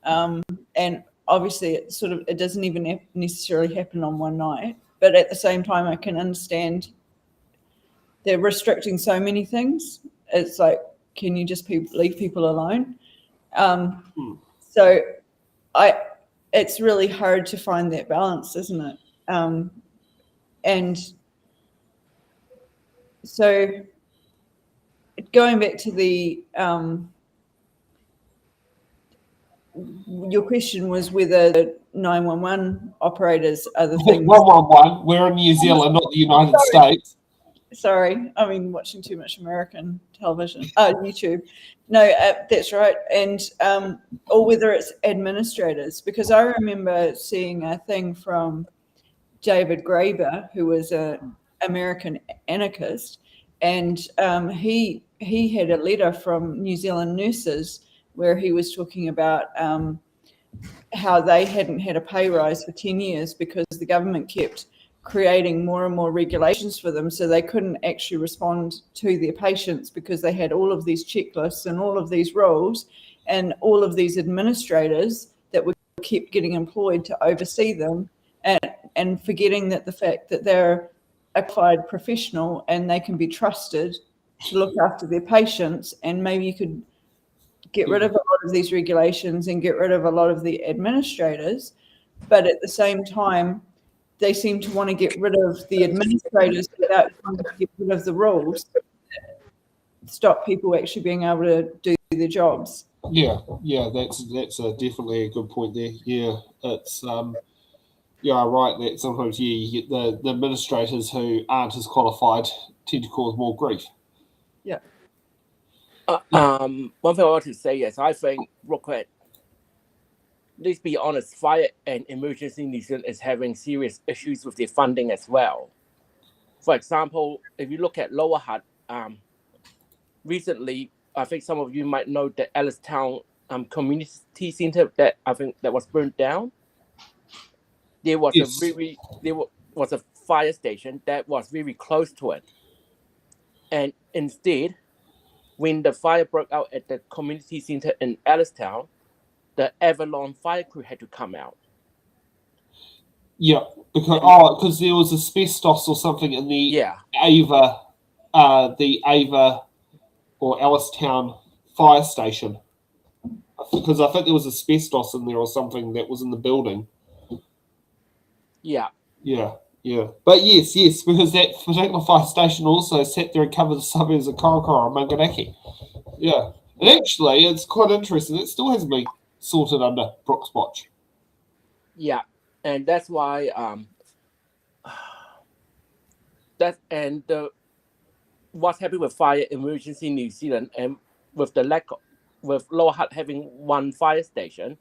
And obviously, it doesn't even necessarily happen on one night. But at the same time, I can understand they're restricting so many things. It's like, can you just leave people alone? So it's really hard to find that balance, isn't it? And so going back to the your question was whether the 911 operators are the things. 111. We're in New Zealand, not the United States. Sorry, I mean watching too much American television, YouTube. No, that's right, and or whether it's administrators, because I remember seeing a thing from David Graeber, who was an American anarchist, and he had a letter from New Zealand nurses where he was talking about how they hadn't had a pay rise for 10 years because the government kept creating more and more regulations for them, so they couldn't actually respond to their patients because they had all of these checklists and all of these rules and all of these administrators that were kept getting employed to oversee them, and forgetting that the fact that they're a qualified professional and they can be trusted to look after their patients, and maybe you could get rid of a lot of these regulations and get rid of a lot of the administrators, but at the same time they seem to want to get rid of the administrators without trying to get rid of the rules that stop people actually being able to do their jobs. Yeah, that's definitely a good point there. Yeah, it's right. That sometimes you get the administrators who aren't as qualified tend to cause more grief. Yeah. One thing I want to say is I think Brooke, let's be honest, Fire and Emergency New Zealand is having serious issues with their funding as well. For example, if you look at Lower Hutt, recently, I think some of you might know the Ellistown community centre that I think that was burnt down. There was Yes. was a fire station that was very close to it, and instead, when the fire broke out at the community centre in Ellistown, the Avalon fire crew had to come out. Yeah, because there was asbestos or something in the Ava or Ellistown fire station. Because I think there was asbestos in there or something that was in the building. Yeah. But yes, because that particular fire station also sat there and covered the suburbs of Korokoro and Manganaki. Yeah. And actually, it's quite interesting. It still hasn't been sorted under Brooke's watch. Yeah. And that's why what's happening with Fire Emergency New Zealand and with the with Lower Hutt having one fire station,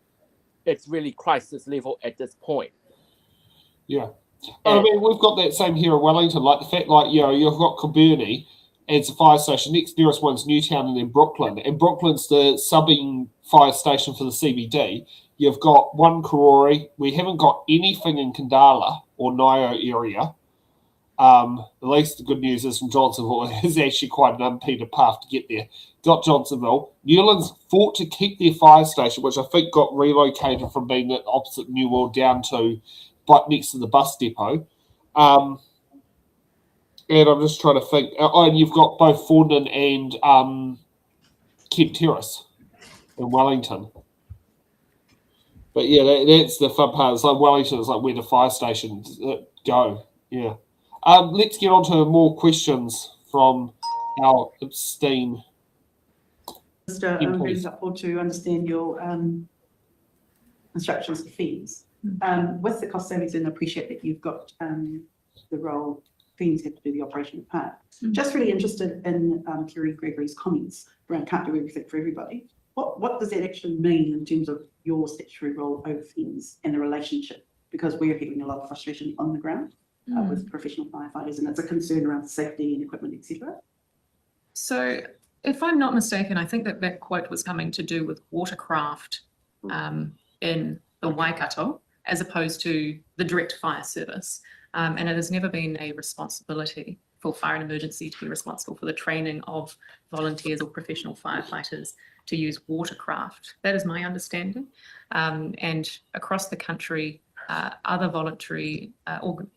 it's really crisis level at this point. Yeah. I mean, we've got that same here in Wellington, like the fact, you've got Kilburnie as a fire station. Next nearest one's Newtown and then Brooklyn. And Brooklyn's the subbing fire station for the CBD. You've got one Karori. We haven't got anything in Kandala or Nio area. At least the good news is from Johnsonville is actually quite an unpaved path to get there. Got Johnsonville. Newlands fought to keep their fire station, which I think got relocated from being at opposite New World down to next to the bus depot. And I'm just trying to think. And you've got both Thorndon and Kent Terrace in Wellington. But yeah, that's the fun part. It's like Wellington is like where the fire stations go. Yeah. Let's get on to more questions from our esteemed Mr. Very helpful to understand your instructions for fees. With the cost savings, and I appreciate that you've got the role, fees have to do the operational part. Just really interested in Kerry Gregory's comments around can't do everything for everybody. What does that actually mean in terms of your statutory role over fees and the relationship? Because we're having a lot of frustration on the ground with professional firefighters, and it's a concern around safety and equipment, etc. So if I'm not mistaken, I think that quote was coming to do with watercraft in the Waikato, as opposed to the direct fire service. And it has never been a responsibility for fire and emergency to be responsible for the training of volunteers or professional firefighters to use watercraft. That is my understanding. And across the country, other voluntary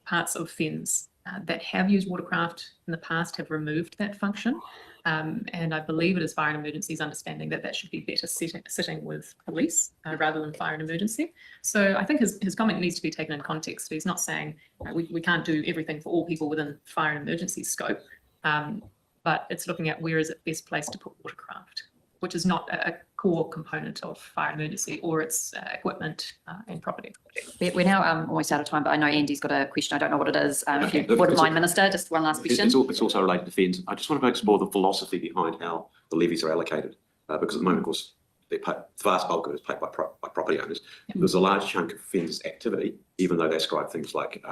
parts of FENS that have used watercraft in the past have removed that function. And I believe it is Fire and Emergency's understanding that should be better sitting with police rather than Fire and Emergency. So I think his comment needs to be taken in context. He's not saying we can't do everything for all people within Fire and Emergency scope, but it's looking at where is it best placed to put watercraft, which is not a core component of Fire and Emergency or its equipment and property. We're now almost out of time, but I know Andy's got a question. I don't know what it is. If you wouldn't mind, Minister, just one last question. It's also related to FENS. I just want to explore the philosophy behind how the levies are allocated, because at the moment, of course, the vast bulk of it is paid by property owners. Yep. There's a large chunk of FENS activity, even though they ascribe things like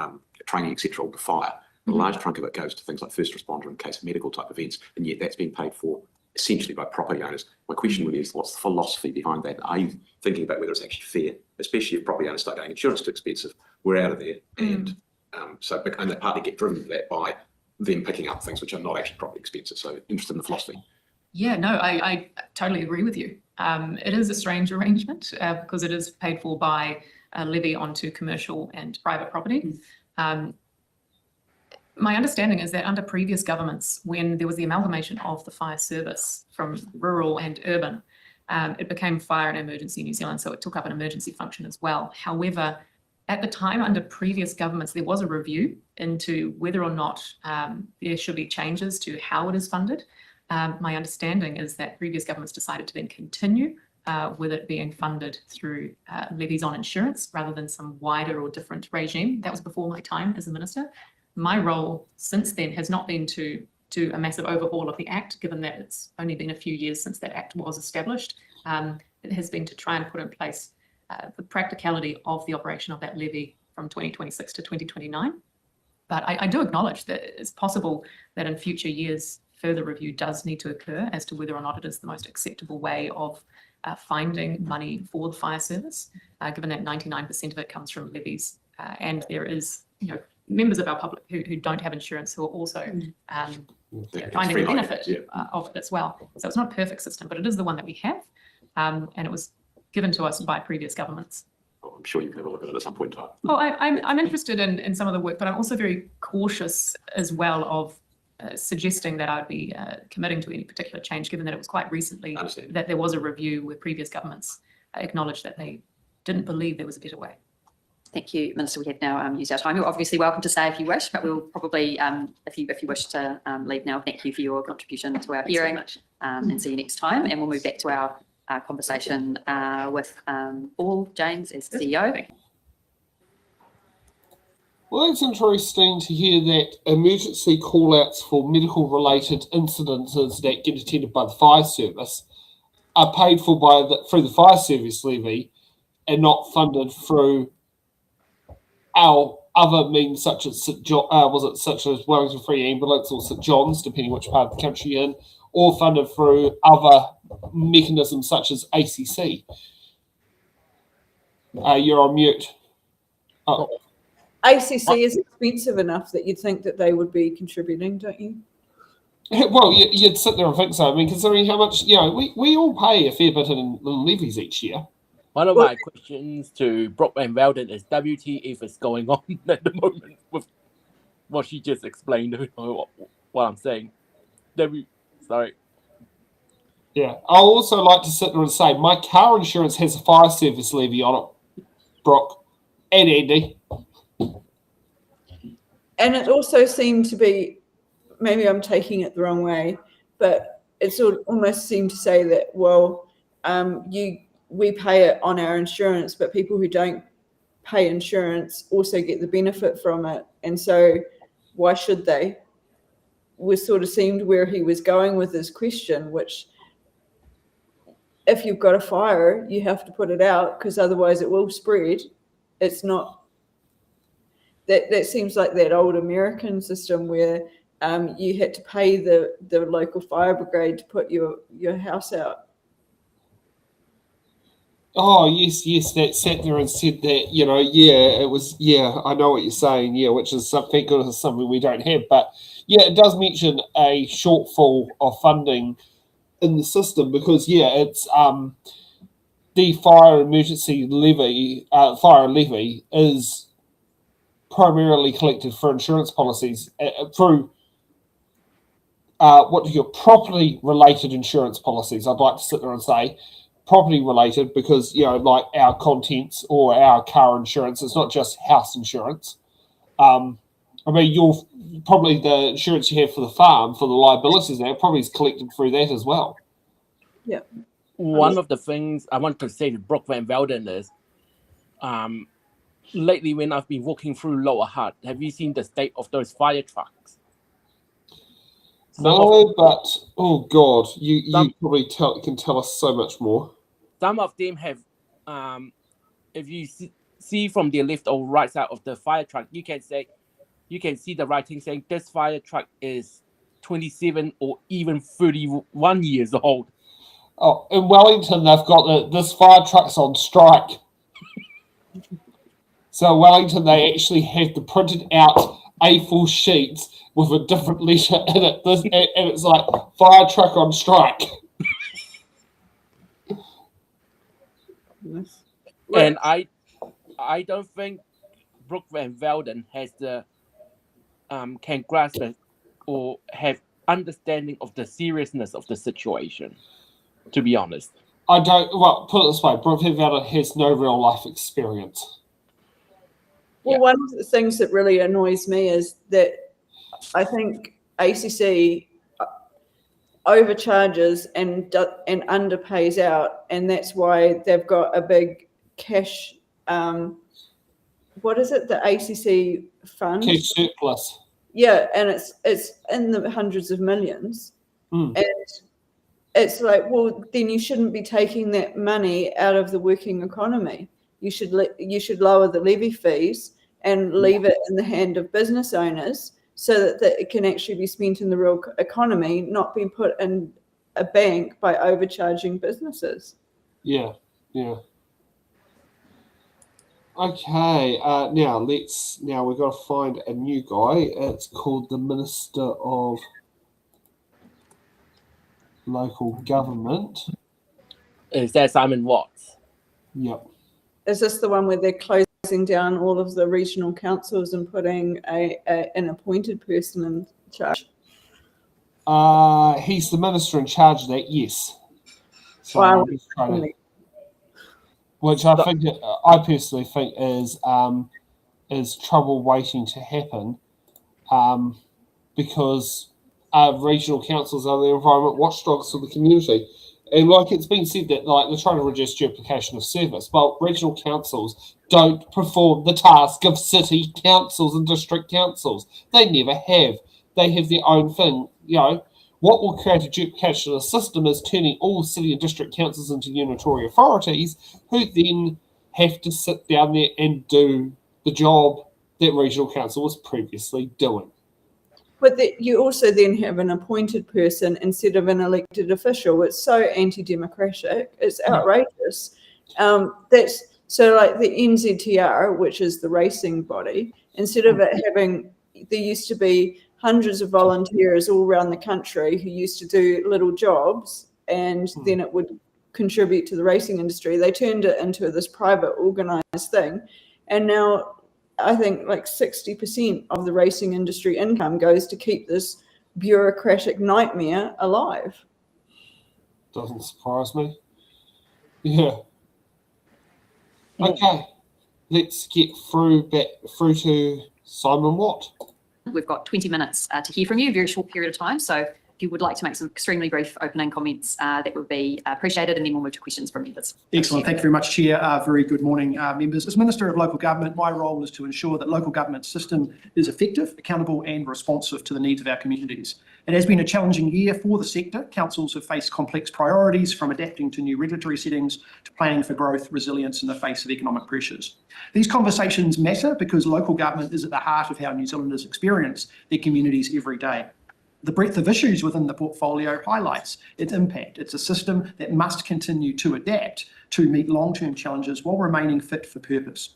training, etc., to fire. A large chunk of it goes to things like first responder and case medical type events, and yet that's being paid for essentially by property owners. My question really is, what's the philosophy behind that? Are you thinking about whether it's actually fair, especially if property owners start going, insurance too expensive, we're out of there. And and they partly get driven to that by them picking up things which are not actually property expensive. So interested in the philosophy. Yeah, no, I totally agree with you. It is a strange arrangement because it is paid for by a levy onto commercial and private property. My understanding is that under previous governments, when there was the amalgamation of the fire service from rural and urban, it became Fire and Emergency New Zealand, so it took up an emergency function as well. However, at the time under previous governments, there was a review into whether or not there should be changes to how it is funded. My understanding is that previous governments decided to then continue with it being funded through levies on insurance rather than some wider or different regime. That was before my time as a minister. My role since then has not been to do a massive overhaul of the Act, given that it's only been a few years since that Act was established. It has been to try and put in place the practicality of the operation of that levy from 2026 to 2029. But I do acknowledge that it's possible that in future years, further review does need to occur as to whether or not it is the most acceptable way of finding money for the fire service, given that 99% of it comes from levies. And there is, members of our public who don't have insurance who are also finding the benefit of it as well. So it's not a perfect system, but it is the one that we have. And it was given to us by previous governments. Oh, I'm sure you can have a look at it at some point in time. Well, I'm interested in some of the work, but I'm also very cautious as well of suggesting that I'd be committing to any particular change, given that it was quite recently that there was a review where previous governments acknowledged that they didn't believe there was a better way. Thank you, Minister. We have now used our time. You're obviously welcome to stay if you wish, but we'll probably, if you wish to leave now, thank you for your contribution to our hearing, and see you next time. And we'll move back to our conversation with Paul James as CEO. Well, it's interesting to hear that emergency call-outs for medical-related incidences that get attended by the fire service are paid for through the fire service levy and not funded through our other means, such as such as Wellington Free Ambulance or St John's, depending which part of the country you're in, or funded through other mechanisms such as ACC. You're on mute. Oh. ACC is expensive enough that you'd think that they would be contributing, don't you? Well, you'd sit there and think so. I mean, considering how much, we all pay a fair bit in levies each year. One of my questions to Brooke van Velden is WTF is going on at the moment with what she just explained, what I'm saying. Sorry. Yeah, I'll also like to sit there and say my car insurance has a fire service levy on it, Brooke and Andy. And it also seemed to be, maybe I'm taking it the wrong way, but it sort of almost seemed to say that, well, we pay it on our insurance, but people who don't pay insurance also get the benefit from it. And so why should they? Was sort of seemed where he was going with his question, which if you've got a fire, you have to put it out because otherwise it will spread. It's not, that seems like that old American system where you had to pay the local fire brigade to put your house out. Oh, yes, that sat there and said that, it was, I know what you're saying, which is thank goodness something we don't have. But, it does mention a shortfall of funding in the system because, it's the fire emergency levy, fire levy is primarily collected for insurance policies through property-related insurance policies, I'd like to sit there and say. Property related because like our contents or our car insurance, it's not just house insurance. I mean, you'll probably the insurance you have for the farm for the liabilities there probably is collected through that as well. Yeah. One of the things I want to say to Brooke van Velden is, lately when I've been walking through Lower Hutt, have you seen the state of those fire trucks? No, but oh god, you probably can tell us so much more. Some of them have, if you see from the left or right side of the fire truck, you can see the writing saying this fire truck is 27 or even 31 years old. Oh, in Wellington, they've got this fire truck's on strike. So Wellington, they actually have the printed out A4 sheets with a different letter in it, and it's like fire truck on strike. And I don't think Brooke van Velden has the can grasp it or have understanding of the seriousness of the situation. To be honest, I don't. Well, put it this way: Brooke van Velden has no real life experience. Well, one of the things that really annoys me is that I think ACC overcharges and underpays out, and that's why they've got a big cash. What is it? The ACC fund. Cash surplus. Yeah, and it's in the hundreds of millions, and it's like, well, then you shouldn't be taking that money out of the working economy. You should lower the levy fees and leave it in the hand of business owners so that it can actually be spent in the real economy, not be put in a bank by overcharging businesses. Yeah. Okay, now we've got to find a new guy. It's called the Minister of Local Government. Is that Simon Watts? Yep. Is this the one where they're closing down all of the regional councils and putting an appointed person in charge? He's the minister in charge of that, yes. So Wow. I'm just trying to, which I think, I personally think is trouble waiting to happen, because regional councils are the environment watchdogs for the community. And like it's been said that like they're trying to reduce duplication of service. Well, regional councils don't perform the task of city councils and district councils. They never have. They have their own thing. You know, what will create a duplication of the system is turning all city and district councils into unitary authorities who then have to sit down there and do the job that regional council was previously doing. But you also then have an appointed person instead of an elected official. It's so anti-democratic. It's outrageous. That's so like the NZTR, which is the racing body, instead of it having, there used to be hundreds of volunteers all around the country who used to do little jobs and then it would contribute to the racing industry. They turned it into this private organized thing. And now I think like 60% of the racing industry income goes to keep this bureaucratic nightmare alive. Doesn't surprise me. Yeah. Okay. Let's get through to Simon Watt. We've got 20 minutes to hear from you, a very short period of time. So if you would like to make some extremely brief opening comments, that would be appreciated, and then we'll move to questions from members. Excellent. Thank you very much, Chair. Very good morning, members. As Minister of Local Government, my role is to ensure that local government system is effective, accountable and responsive to the needs of our communities. It has been a challenging year for the sector. Councils have faced complex priorities, from adapting to new regulatory settings to planning for growth, resilience in the face of economic pressures. These conversations matter because local government is at the heart of how New Zealanders experience their communities every day. The breadth of issues within the portfolio highlights its impact. It's a system that must continue to adapt to meet long-term challenges while remaining fit for purpose.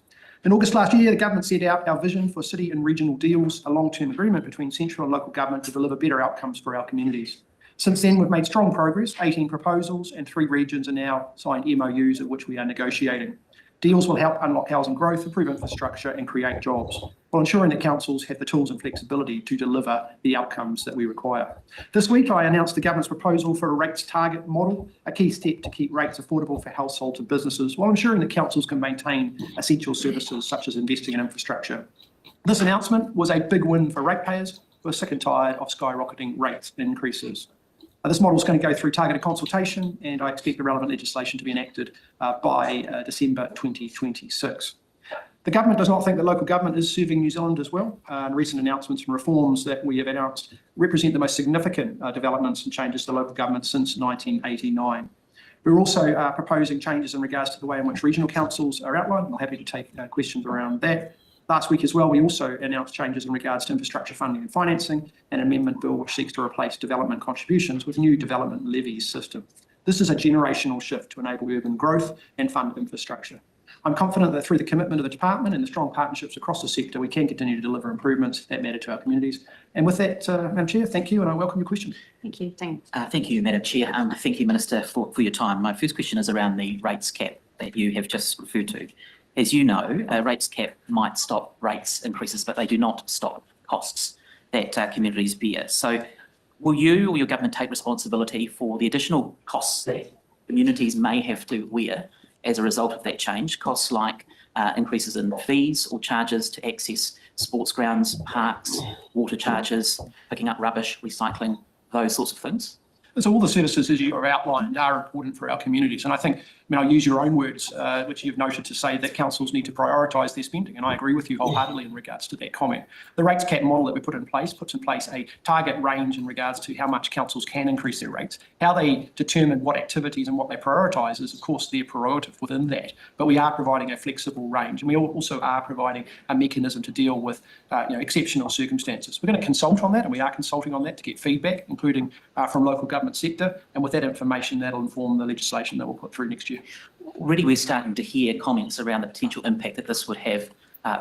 In August last year, the government set out our vision for city and regional deals, a long-term agreement between central and local government to deliver better outcomes for our communities. Since then, we've made strong progress. 18 proposals and 3 regions are now signed MOUs of which we are negotiating. Deals will help unlock housing growth, improve infrastructure and create jobs, while ensuring that councils have the tools and flexibility to deliver the outcomes that we require. This week, I announced the government's proposal for a rates target model, a key step to keep rates affordable for households and businesses, while ensuring that councils can maintain essential services such as investing in infrastructure. This announcement was a big win for ratepayers who are sick and tired of skyrocketing rates increases. This model is going to go through targeted consultation, and I expect the relevant legislation to be enacted by December 2026. The government does not think that local government is serving New Zealand as well. Recent announcements and reforms that we have announced represent the most significant developments and changes to local government since 1989. We're also proposing changes in regards to the way in which regional councils are outlined. I'm happy to take questions around that. Last week as well, we also announced changes in regards to infrastructure funding and financing, an amendment bill which seeks to replace development contributions with new development levies system. This is a generational shift to enable urban growth and fund infrastructure. I'm confident that through the commitment of the department and the strong partnerships across the sector, we can continue to deliver improvements that matter to our communities. And with that, Madam Chair, thank you, and I welcome your question. Thank you. Dane. Thank you, Madam Chair. Thank you, Minister, for your time. My first question is around the rates cap that you have just referred to. As you know, a rates cap might stop rates increases, but they do not stop costs that communities bear. So will you or your government take responsibility for the additional costs that communities may have to wear as a result of that change? Costs like increases in fees or charges to access sports grounds, parks, water charges, picking up rubbish, recycling, those sorts of things? So all the services, as you have outlined, are important for our communities. And I think, I'll use your own words, which you've noted, to say that councils need to prioritise their spending. And I agree with you wholeheartedly in regards to that comment. The rates cap model that we puts in place a target range in regards to how much councils can increase their rates. How they determine what activities and what they prioritise is, of course, their prerogative within that. But we are providing a flexible range. And we also are providing a mechanism to deal with exceptional circumstances. We're going to consult on that, and we are consulting on that to get feedback, including from local government sector. And with that information, that'll inform the legislation that we'll put through next year. Already we're starting to hear comments around the potential impact that this would have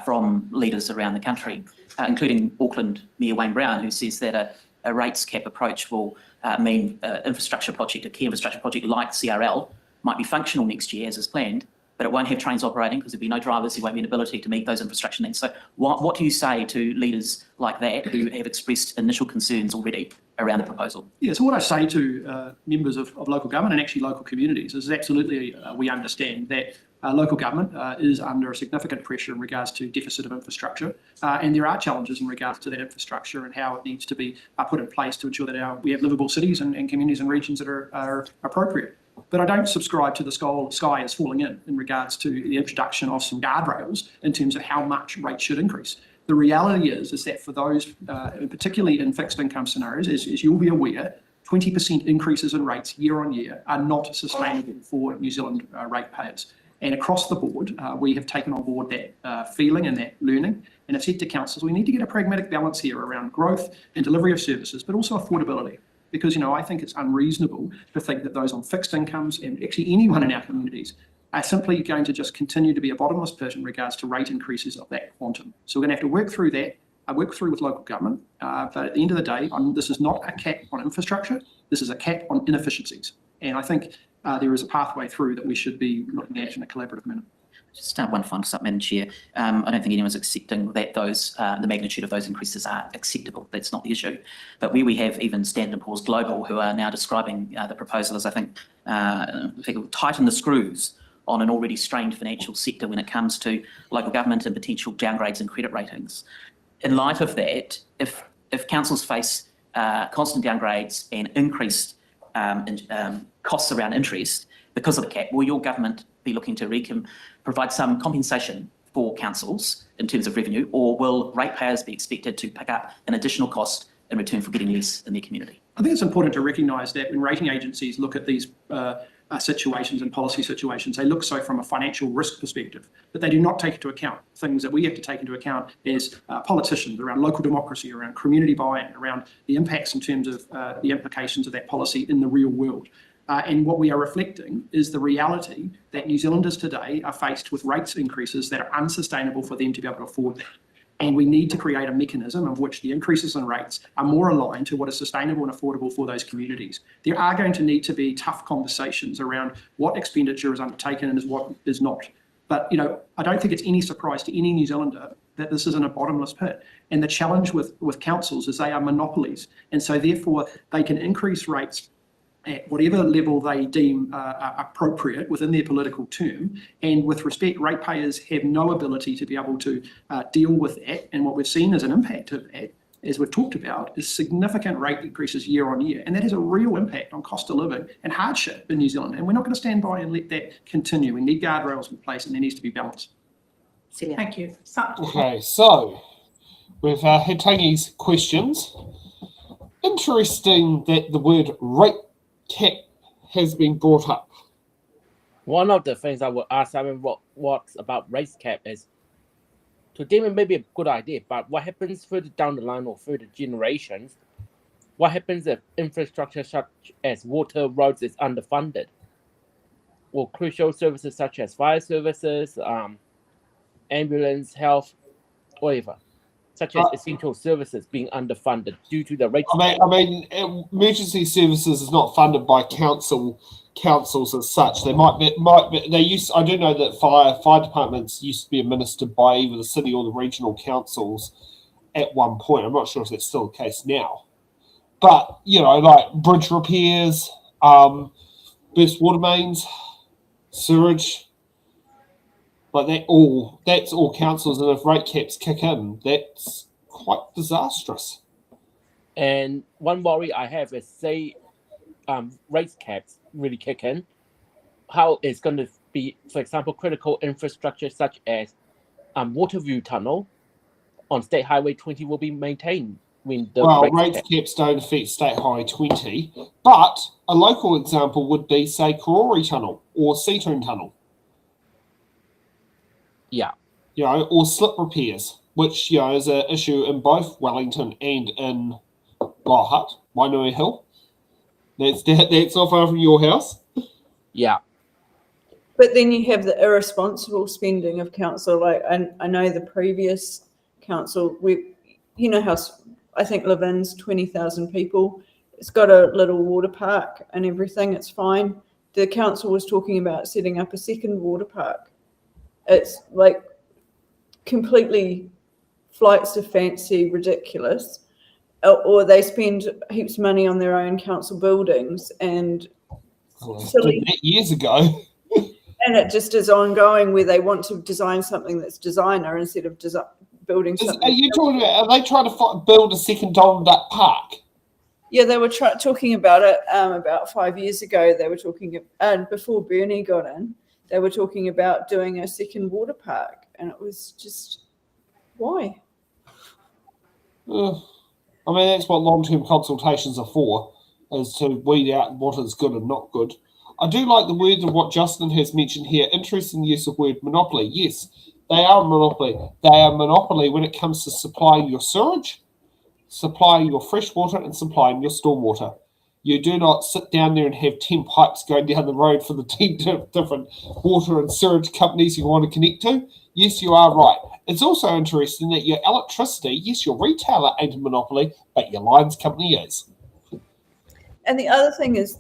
from leaders around the country, including Auckland Mayor Wayne Brown, who says that a rates cap approach will mean infrastructure project, a key infrastructure project like CRL, might be functional next year as is planned, but it won't have trains operating because there'll be no drivers, there won't be an ability to meet those infrastructure needs. So what do you say to leaders like that who have expressed initial concerns already around the proposal? Yeah, so what I say to members of local government and actually local communities is absolutely we understand that local government is under a significant pressure in regards to deficit of infrastructure, and there are challenges in regards to that infrastructure and how it needs to be put in place to ensure that we have livable cities and communities and regions that are appropriate. But I don't subscribe to the sky is falling in regards to the introduction of some guardrails in terms of how much rates should increase. The reality is that for those, particularly in fixed income scenarios, as you'll be aware, 20% increases in rates year on year are not sustainable for New Zealand ratepayers. And across the board, we have taken on board that feeling and that learning, and have said to councils, we need to get a pragmatic balance here around growth and delivery of services, but also affordability. Because, I think it's unreasonable to think that those on fixed incomes, and actually anyone in our communities, are simply going to just continue to be a bottomless pit in regards to rate increases of that quantum. So we're going to have to work through that, work through with local government. But at the end of the day, this is not a cap on infrastructure. This is a cap on inefficiencies. And I think there is a pathway through that we should be looking at in a collaborative manner. Just one final supplement, Chair. I don't think anyone's accepting that the magnitude of those increases are acceptable. That's not the issue. But where we have even Standard & Poor's Global, who are now describing the proposal as, I think, tighten the screws on an already strained financial sector when it comes to local government and potential downgrades in credit ratings. In light of that, if councils face constant downgrades and increased costs around interest because of the cap, will your government be looking to provide some compensation for councils in terms of revenue, or will ratepayers be expected to pick up an additional cost in return for getting less in their community? I think it's important to recognise that when rating agencies look at these situations and policy situations, they look so from a financial risk perspective, but they do not take into account things that we have to take into account as politicians around local democracy, around community buy-in, around the impacts in terms of the implications of that policy in the real world. And what we are reflecting is the reality that New Zealanders today are faced with rates increases that are unsustainable for them to be able to afford that. And we need to create a mechanism of which the increases in rates are more aligned to what is sustainable and affordable for those communities. There are going to need to be tough conversations around what expenditure is undertaken and what is not. But, I don't think it's any surprise to any New Zealander that this isn't a bottomless pit. And the challenge with councils is they are monopolies. And so therefore they can increase rates at whatever level they deem appropriate within their political term. And with respect, ratepayers have no ability to be able to deal with that. And what we've seen as an impact of that, as we've talked about, is significant rate increases year on year. And that has a real impact on cost of living and hardship in New Zealand. And we're not going to stand by and let that continue. We need guardrails in place, and there needs to be balance. Thank you. Okay, so we've had Tangi's questions. Interesting that the word rate cap has been brought up. One of the things I would ask Simon what's about race cap is, to them it may be a good idea, but what happens further down the line or further generations? What happens if infrastructure such as water, roads is underfunded? Or crucial services such as fire services, ambulance, health, whatever, such as essential services being underfunded due to the rate. I mean, emergency services is not funded by councils as such. They might be. I do know that fire departments used to be administered by either the city or the regional councils at one point. I'm not sure if that's still the case now. But like bridge repairs, burst water mains, sewage. Like that's all councils, and if rate caps kick in, that's quite disastrous. And one worry I have is, say, rates caps really kick in, how it's going to be, for example, critical infrastructure such as Waterview Tunnel on State Highway 20 will be maintained when the Well, rates rates cap. caps don't affect State Highway 20, but a local example would be, say, Karori Tunnel or Seatoon Tunnel. Yeah. Or slip repairs, which, is an issue in both Wellington and in Lower Hutt, Wainui Hill. That's not far from your house. Yeah. But then you have the irresponsible spending of council. Like I know the previous council, how I think Levin's 20,000 people. It's got a little water park and everything. It's fine. The council was talking about setting up a second water park. It's like completely flights of fancy, ridiculous. Or they spend heaps of money on their own council buildings and silly. Years ago. And it just is ongoing where they want to design something that's designer instead of building something. Are you talking about, are they trying to build a second Donald Duck Park? Yeah, they were talking about it about 5 years ago. They were talking, and before Bernie got in, they were talking about doing a second water park. And it was just, why? I mean, that's what long-term consultations are for, is to weed out what is good and not good. I do like the words of what Justin has mentioned here. Interesting use of word monopoly. Yes, they are a monopoly. They are a monopoly when it comes to supplying your sewage, supplying your fresh water, and supplying your stormwater. You do not sit down there and have 10 pipes going down the road for the 10 different water and sewage companies you want to connect to. Yes, you are right. It's also interesting that your electricity, yes, your retailer ain't a monopoly, but your lines company is. And the other thing is,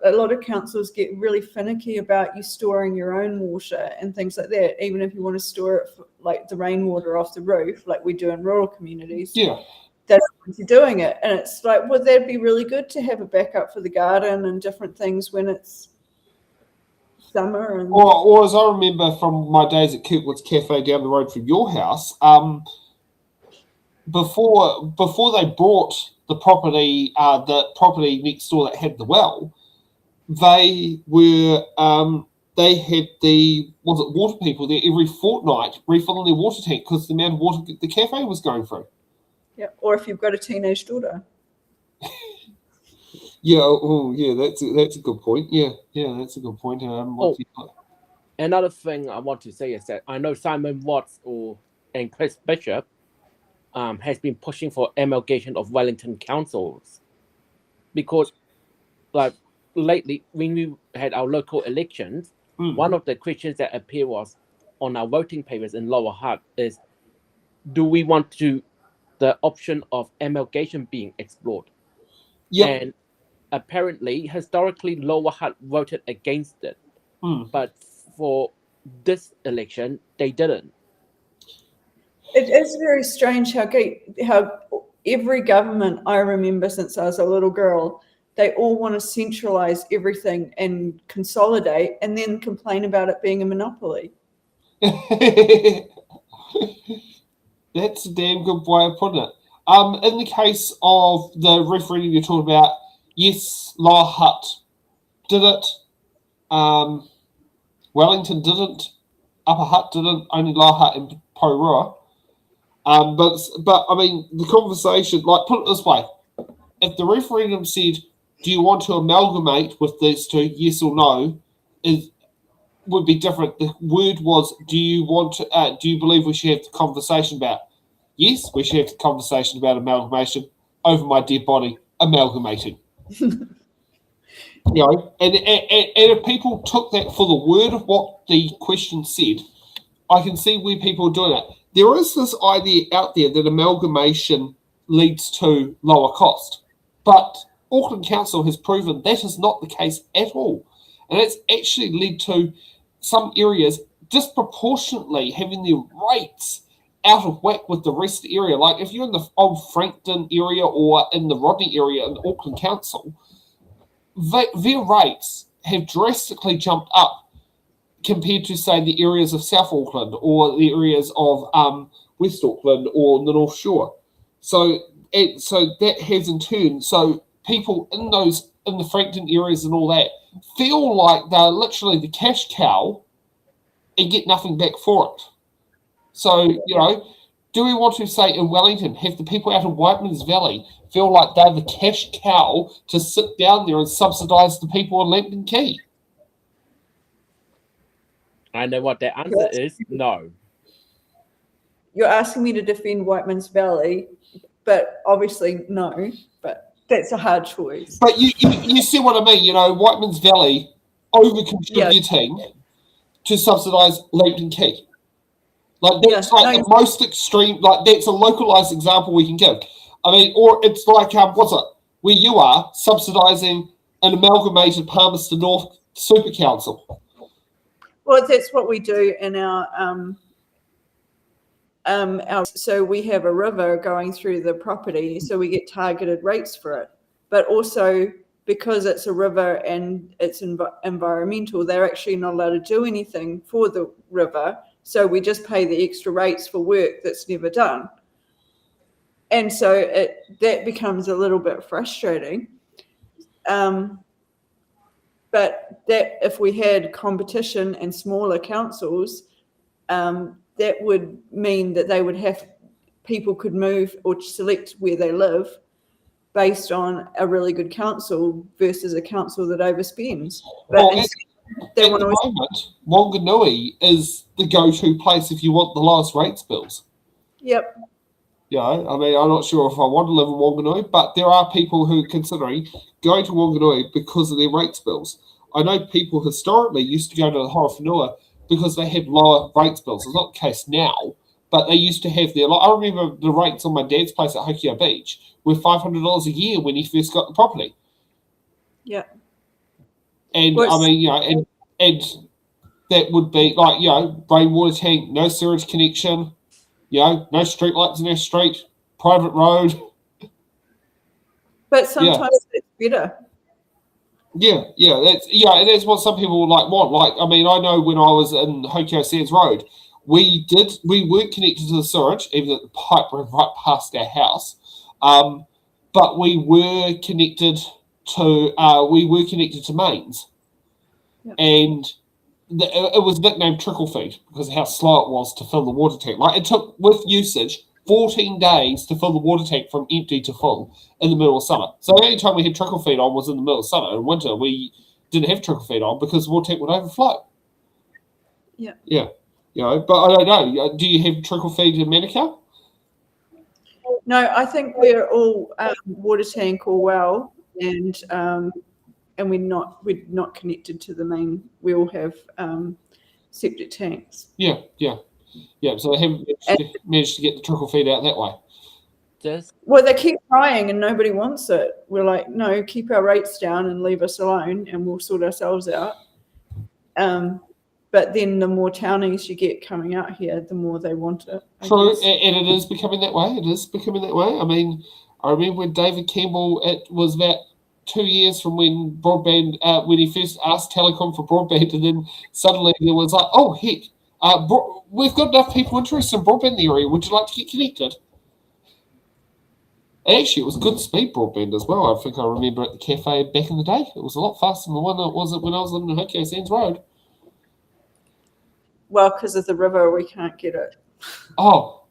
a lot of councils get really finicky about you storing your own water and things like that, even if you want to store it for, like the rainwater off the roof, like we do in rural communities. Yeah. That's what you're doing it. And it's like, well, that'd be really good to have a backup for the garden and different things when it's summer. And or as I remember from my days at Kirkwood's Cafe down the road from your house, before they bought the property next door that had the well, they had the water people there every fortnight refilling their water tank because the amount of water the cafe was going through. Yeah, or if you've got a teenage daughter. Yeah, that's a good point. Yeah, that's a good point. Another thing I want to say is that I know Simon Watts and Chris Bishop has been pushing for amalgamation of Wellington councils because, like, lately when we had our local elections, one of the questions that appeared was on our voting papers in Lower Hutt is, do we want the option of amalgamation being explored? Yeah. And apparently, historically, Lower Hutt voted against it, but for this election, they didn't. It is very strange how every government I remember since I was a little girl, they all want to centralize everything and consolidate and then complain about it being a monopoly. That's a damn good way of putting it. In the case of the referendum you're talking about, yes, Lower Hutt did it. Wellington didn't. Upper Hutt didn't. Only Lower Hutt and Porirua. But I mean, the conversation, like, put it this way: if the referendum said, "Do you want to amalgamate with these two? Yes or no?" would be different. The word was, "Do you want to? Do you believe we should have the conversation about?" Yes, we should have the conversation about amalgamation. Over my dead body, amalgamating. And if people took that for the word of what the question said, I can see where people are doing it. There is this idea out there that amalgamation leads to lower cost, but Auckland Council has proven that is not the case at all, and it's actually led to some areas disproportionately having their rates out of whack with the rest of the area. Like if you're in the old Frankton area or in the Rodney area in Auckland Council, their rates have drastically jumped up compared to, say, the areas of South Auckland or the areas of West Auckland or the North Shore. So that has in turn, so people in those in the Frankton areas and all that feel like they're literally the cash cow and get nothing back for it. So, you know, do we want to say in Wellington, have the people out of Whiteman's Valley feel like they're the cash cow to sit down there and subsidise the people in Lambton Key? I know what the answer is. No. You're asking me to defend Whiteman's Valley, but obviously no, but that's a hard choice. But you see what I mean, you know, Whiteman's Valley over-contributing to subsidise Lambton Key. Like, that's the most extreme, like, that's a localised example we can give. I mean, or it's like, where you are, subsidising an amalgamated Palmerston North Super Council. Well, that's what we do in our so we have a river going through the property, so we get targeted rates for it. But also, because it's a river and it's environmental, they're actually not allowed to do anything for the river. So we just pay the extra rates for work that's never done. And so that becomes a little bit frustrating. But that if we had competition and smaller councils, that would mean that they would have, people could move or select where they live based on a really good council versus a council that overspends. But at the moment, Wanganui is the go-to place if you want the lowest rates bills. Yep. You know, I mean, I'm not sure if I want to live in Wanganui, but there are people who are considering going to Wanganui because of their rates bills. I know people historically used to go to the Horowhenua because they had lower rates bills. It's not the case now, but they used to have their... I remember the rates on my dad's place at Hokio Beach were $500 a year when he first got the property. Yeah. And, I mean, you know, and that would be like, you know, rainwater tank, no sewage connection, you know, no street lights in our street, private road. But sometimes it's better. And that's what some people want. Like, I mean, I know when I was in Hokio Sands Road, we weren't connected to the sewage, even though the pipe ran right past our house. But we were connected to mains, and it was nicknamed trickle feed because of how slow it was to fill the water tank. Like, it took, with usage, 14 days to fill the water tank from empty to full in the middle of summer. So the only time we had trickle feed on was in the middle of summer. In winter, we didn't have trickle feed on because the water tank would overflow. Yeah. You know, but I don't know. Do you have trickle feed in Manukau? No, I think we're all water tank or well, and we're not connected to the main. We all have septic tanks. Yeah. So they haven't managed to get the trickle feed out that way. Well, they keep trying and nobody wants it. We're like, no, keep our rates down and leave us alone, and we'll sort ourselves out. But then the more townies you get coming out here, the more they want it. True, and it is becoming that way. I mean, I remember when David Campbell, it was about 2 years from when broadband, when he first asked Telecom for broadband, and then suddenly there was like, oh, heck, we've got enough people interested in broadband in the area. Would you like to get connected? And actually, it was good speed broadband as well. I think I remember at the cafe back in the day. It was a lot faster than the one that was when I was living in Hokio Sands Road. Well, because of the river, we can't get it. Oh,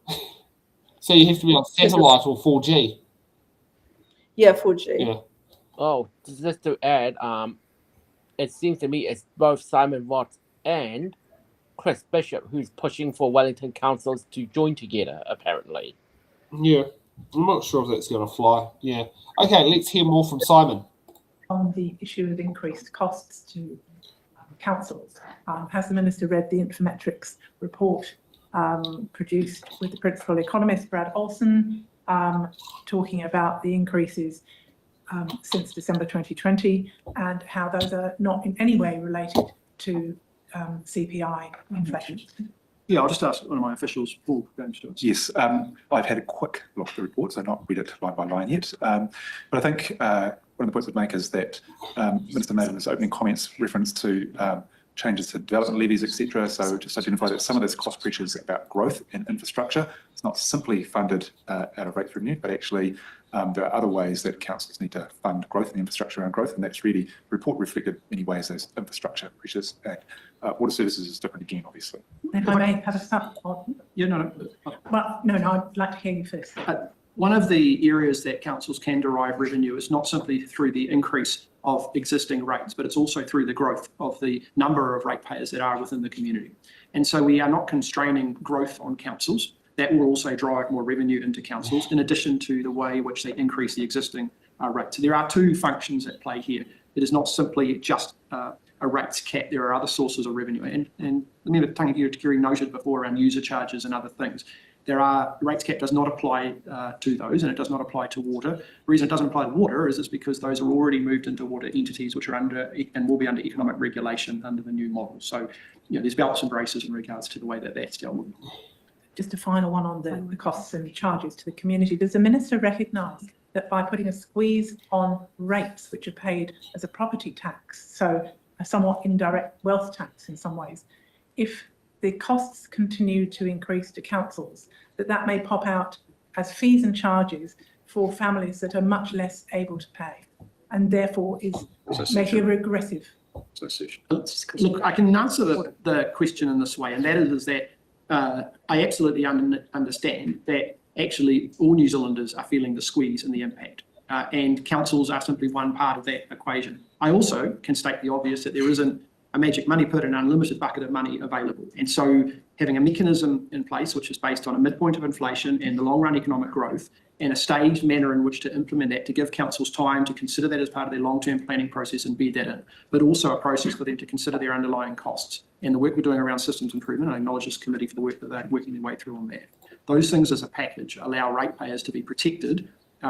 so you have to be on satellite or 4G? Yeah, 4G. Yeah. Oh, just to add, it seems to me it's both Simon Watts and Chris Bishop who's pushing for Wellington councils to join together, apparently. Yeah, I'm not sure if that's going to fly. Yeah. Okay, let's hear more from Simon. On the issue of increased costs to councils, has the Minister read the Infometrics report produced with the Principal Economist, Brad Olsen, talking about the increases since December 2020 and how those are not in any way related to CPI inflation? Yeah, I'll just ask one of my officials, Paul, going to us. Yes, I've had a quick look at the report, so I've not read it line by line yet. But I think one of the points I'd make is that Minister made in his opening comments reference to changes to development levies, etc. So just identify that some of those cost pressures about growth in infrastructure. It's not simply funded out of rates revenue, but actually There are other ways that councils need to fund growth and infrastructure around growth, and that's really report reflected many ways as infrastructure pressures. And water services is different again, obviously. If I may have a thought. Well, no, I'd like to hear you first. One of the areas that councils can derive revenue is not simply through the increase of existing rates, but it's also through the growth of the number of ratepayers that are within the community. And so we are not constraining growth on councils. That will also drive more revenue into councils, in addition to the way in which they increase the existing rates. So there are two functions at play here. It is not simply just a rates cap. There are other sources of revenue. And remember, Tangi Tikiri noted before around user charges and other things. The rates cap does not apply to those, and it does not apply to water. The reason it doesn't apply to water is because those are already moved into water entities, which are under and will be under economic regulation under the new model. So, there's belts and braces in regards to the way that that's dealt with. Just a final one on the costs and charges to the community. Does the Minister recognise that by putting a squeeze on rates which are paid as a property tax, so a somewhat indirect wealth tax in some ways, if the costs continue to increase to councils, that may pop out as fees and charges for families that are much less able to pay, and therefore is making a regressive? Look, I can answer the question in this way, and that is that I absolutely understand that actually all New Zealanders are feeling the squeeze and the impact, and councils are simply one part of that equation. I also can state the obvious that there isn't a magic money pit, an unlimited bucket of money available. And so having a mechanism in place, which is based on a midpoint of inflation and the long run economic growth, and a staged manner in which to implement that, to give councils time to consider that as part of their long-term planning process and bed that in, but also a process for them to consider their underlying costs. And the work we're doing around systems improvement, I acknowledge this committee for the work that they're working their way through on that. Those things as a package allow ratepayers to be protected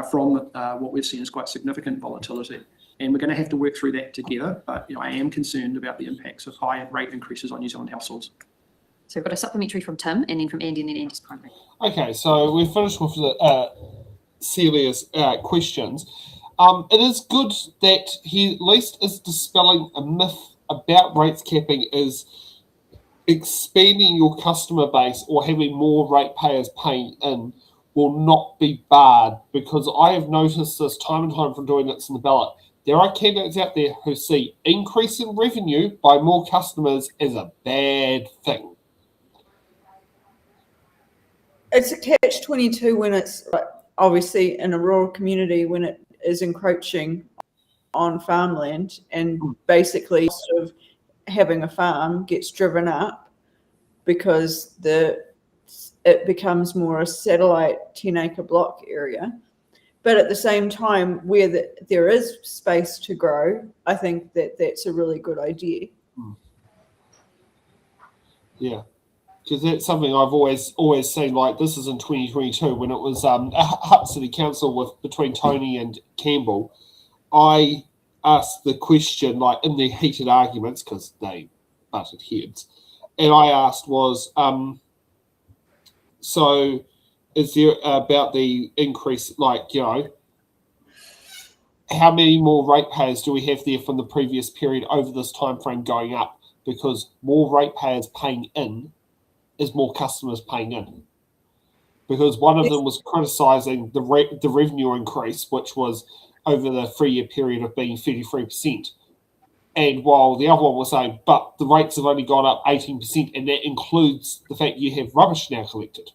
from what we've seen as quite significant volatility. And we're going to have to work through that together, but I am concerned about the impacts of high rate increases on New Zealand households. So we've got a supplementary from Tim, and then from Andy, and then Andy's primary. Okay, so we've finished with Celia's questions. It is good that he at least is dispelling a myth about rates capping is expanding your customer base or having more ratepayers paying in will not be barred, because I have noticed this time and time from doing this in the ballot. There are candidates out there who see increase in revenue by more customers as a bad thing. It's a catch-22 when it's obviously in a rural community, when it is encroaching on farmland, and basically sort of having a farm gets driven up because it becomes more a satellite 10-acre block area. But at the same time, where there is space to grow, I think that's a really good idea. Yeah, because that's something I've always seen. Like, this is in 2022 when it was Hutt City Council between Tony and Campbell. I asked the question, like, in their heated arguments, because they butted heads, and I asked was, so is there about the increase, like, how many more ratepayers do we have there from the previous period over this time frame going up? Because more ratepayers paying in is more customers paying in. Because one of them was criticising the revenue increase, which was over the 3-year period of being 33%. And while the other one was saying, but the rates have only gone up 18%, and that includes the fact you have rubbish now collected,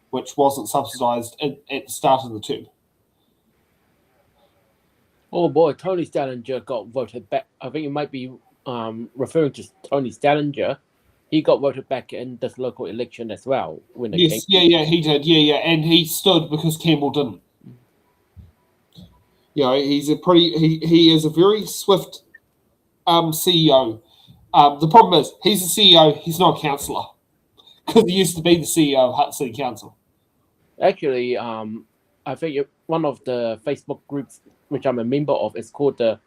which wasn't subsidised at the start of the term. Oh boy, Tony Stallinger got voted back. I think you might be referring to Tony Stallinger. He got voted back in this local election as well. He did, and he stood because Campbell didn't. He's he is a very swift CEO. The problem is he's a CEO, he's not a councillor, because he used to be the CEO of Hutt City Council. Actually, I think one of the Facebook groups which I'm a member of is called the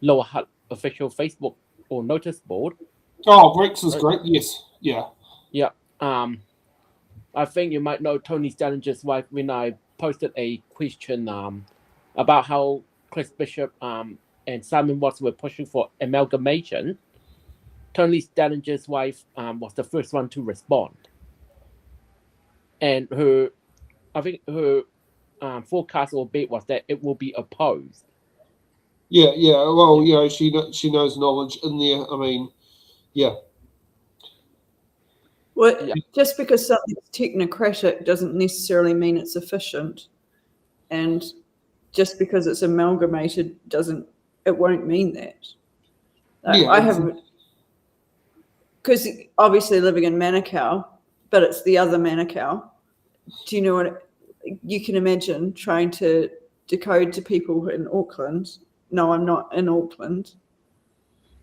Lower Hutt Official Facebook or Notice Board. Oh, Rex is great. Yes, yeah. Yeah. I think you might know Tony Stallinger's wife when I posted a question about how Chris Bishop and Simon Watts were pushing for amalgamation. Tony Stallinger's wife was the first one to respond. And her forecast will be was that it will be opposed. Yeah, well, you know, she knows knowledge in there. I mean, yeah. Well, just because something's technocratic doesn't necessarily mean it's efficient, and just because it's amalgamated it won't mean that. I have, because obviously living in Manukau, but it's the other Manukau. Do you know what you can imagine trying to decode to people in Auckland? No, I'm not in Auckland.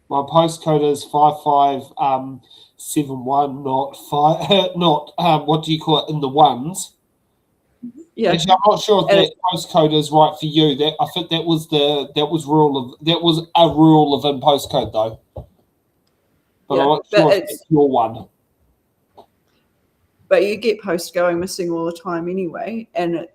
My postcode is 5571, not what do you call it in the ones? Yeah, actually, I'm not sure if that postcode is right for you. That I think that was a rule of in postcode though. But yeah, I'm not sure if it's your one. But you get posts going missing all the time anyway, and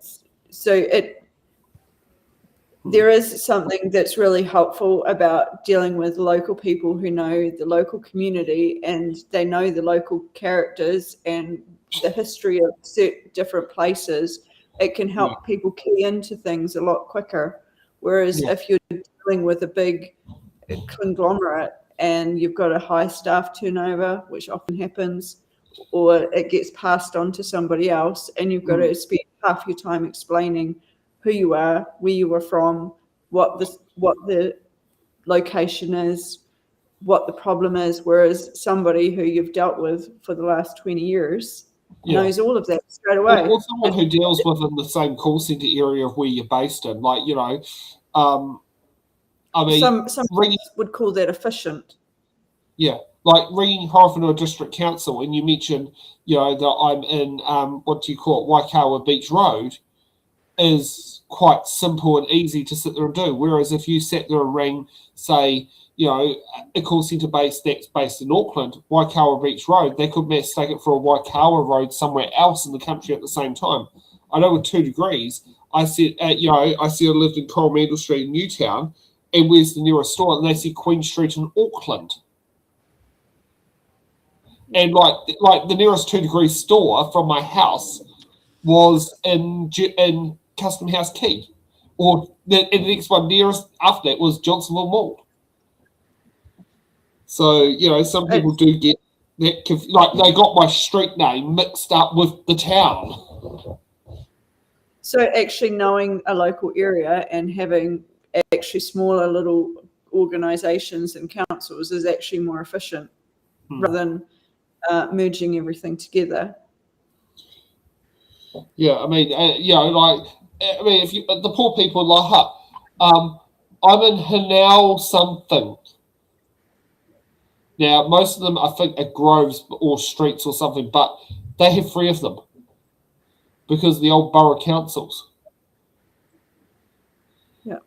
there is something that's really helpful about dealing with local people who know the local community and they know the local characters and the history of different places. It can help people key into things a lot quicker. Whereas if you're dealing with a big conglomerate and you've got a high staff turnover, which often happens, or it gets passed on to somebody else, and you've got to spend half your time explaining who you are, where you were from, what the location is, what the problem is, whereas somebody who you've dealt with for the last 20 years knows all of that straight away. Or someone who deals within the same call centre area of where you're based in, like, you know, I mean, some would call that efficient. Yeah, like ringing Horowhenua District Council and you mention, you know, that I'm in what do you call it, Waikawa Beach Road, is quite simple and easy to sit there and do. Whereas if you sat there and rang, say, you know, a call centre base that's based in Auckland, Waikawa Beach Road, they could mistake it for a Waikawa Road somewhere else in the country at the same time. I know with 2 degrees, I said, I lived in Coromandel Street in Newtown, and where's the nearest store? And they said Queen Street in Auckland. And like the nearest 2 degrees store from my house was in Custom House Quay, and the next one nearest after that was Johnsonville Mall. So, you know, some people do get that, like they got my street name mixed up with the town. So actually knowing a local area and having actually smaller little organisations and councils is actually more efficient rather than merging everything together. Yeah, I mean, if you, the poor people in Laha, I'm in Hanau something. Now, most of them, I think, are groves or streets or something, but they have 3 of them because of the old borough councils. Yeah.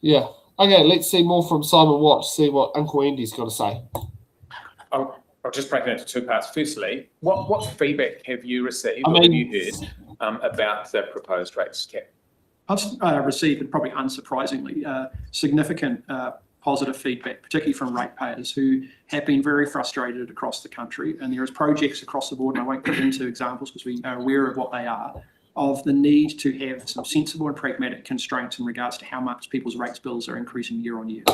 Yeah. Okay, let's see more from Simon Watt, see what Uncle Andy's got to say. I'll just break it into 2 parts. Firstly, what feedback have you received or have you heard about the proposed rates cap? I've received, and probably unsurprisingly, significant positive feedback, particularly from ratepayers who have been very frustrated across the country. And there is projects across the board, and I won't get into examples because we are aware of what they are, of the need to have some sensible and pragmatic constraints in regards to how much people's rates bills are increasing year on year.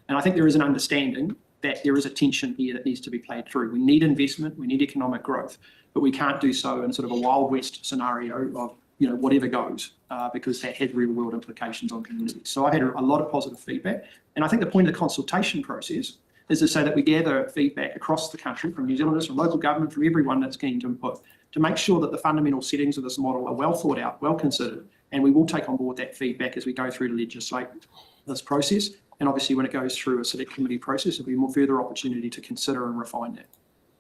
And I think there is an understanding that there is a tension here that needs to be played through. We need investment, we need economic growth, but we can't do so in sort of a Wild West scenario of, you know, whatever goes, because that has real world implications on communities. So I had a lot of positive feedback. And I think the point of the consultation process is to say that we gather feedback across the country from New Zealanders, from local government, from everyone that's keen to input, to make sure that the fundamental settings of this model are well thought out, well considered, and we will take on board that feedback as we go through to legislate this process. And obviously when it goes through a select committee process, there'll be more further opportunity to consider and refine that.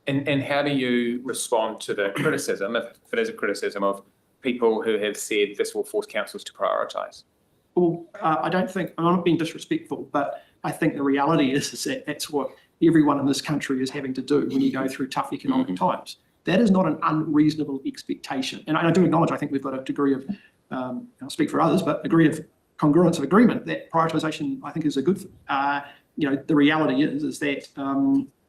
And how do you respond to the criticism, if it is a criticism, of people who have said this will force councils to prioritise? Well, I don't think, I'm not being disrespectful, but I think the reality is that that's what everyone in this country is having to do when you go through tough economic times. That is not an unreasonable expectation. And I do acknowledge, I think we've got a degree of, I'll speak for others, but a degree of congruence of agreement that prioritisation, I think, is a good, the reality is that,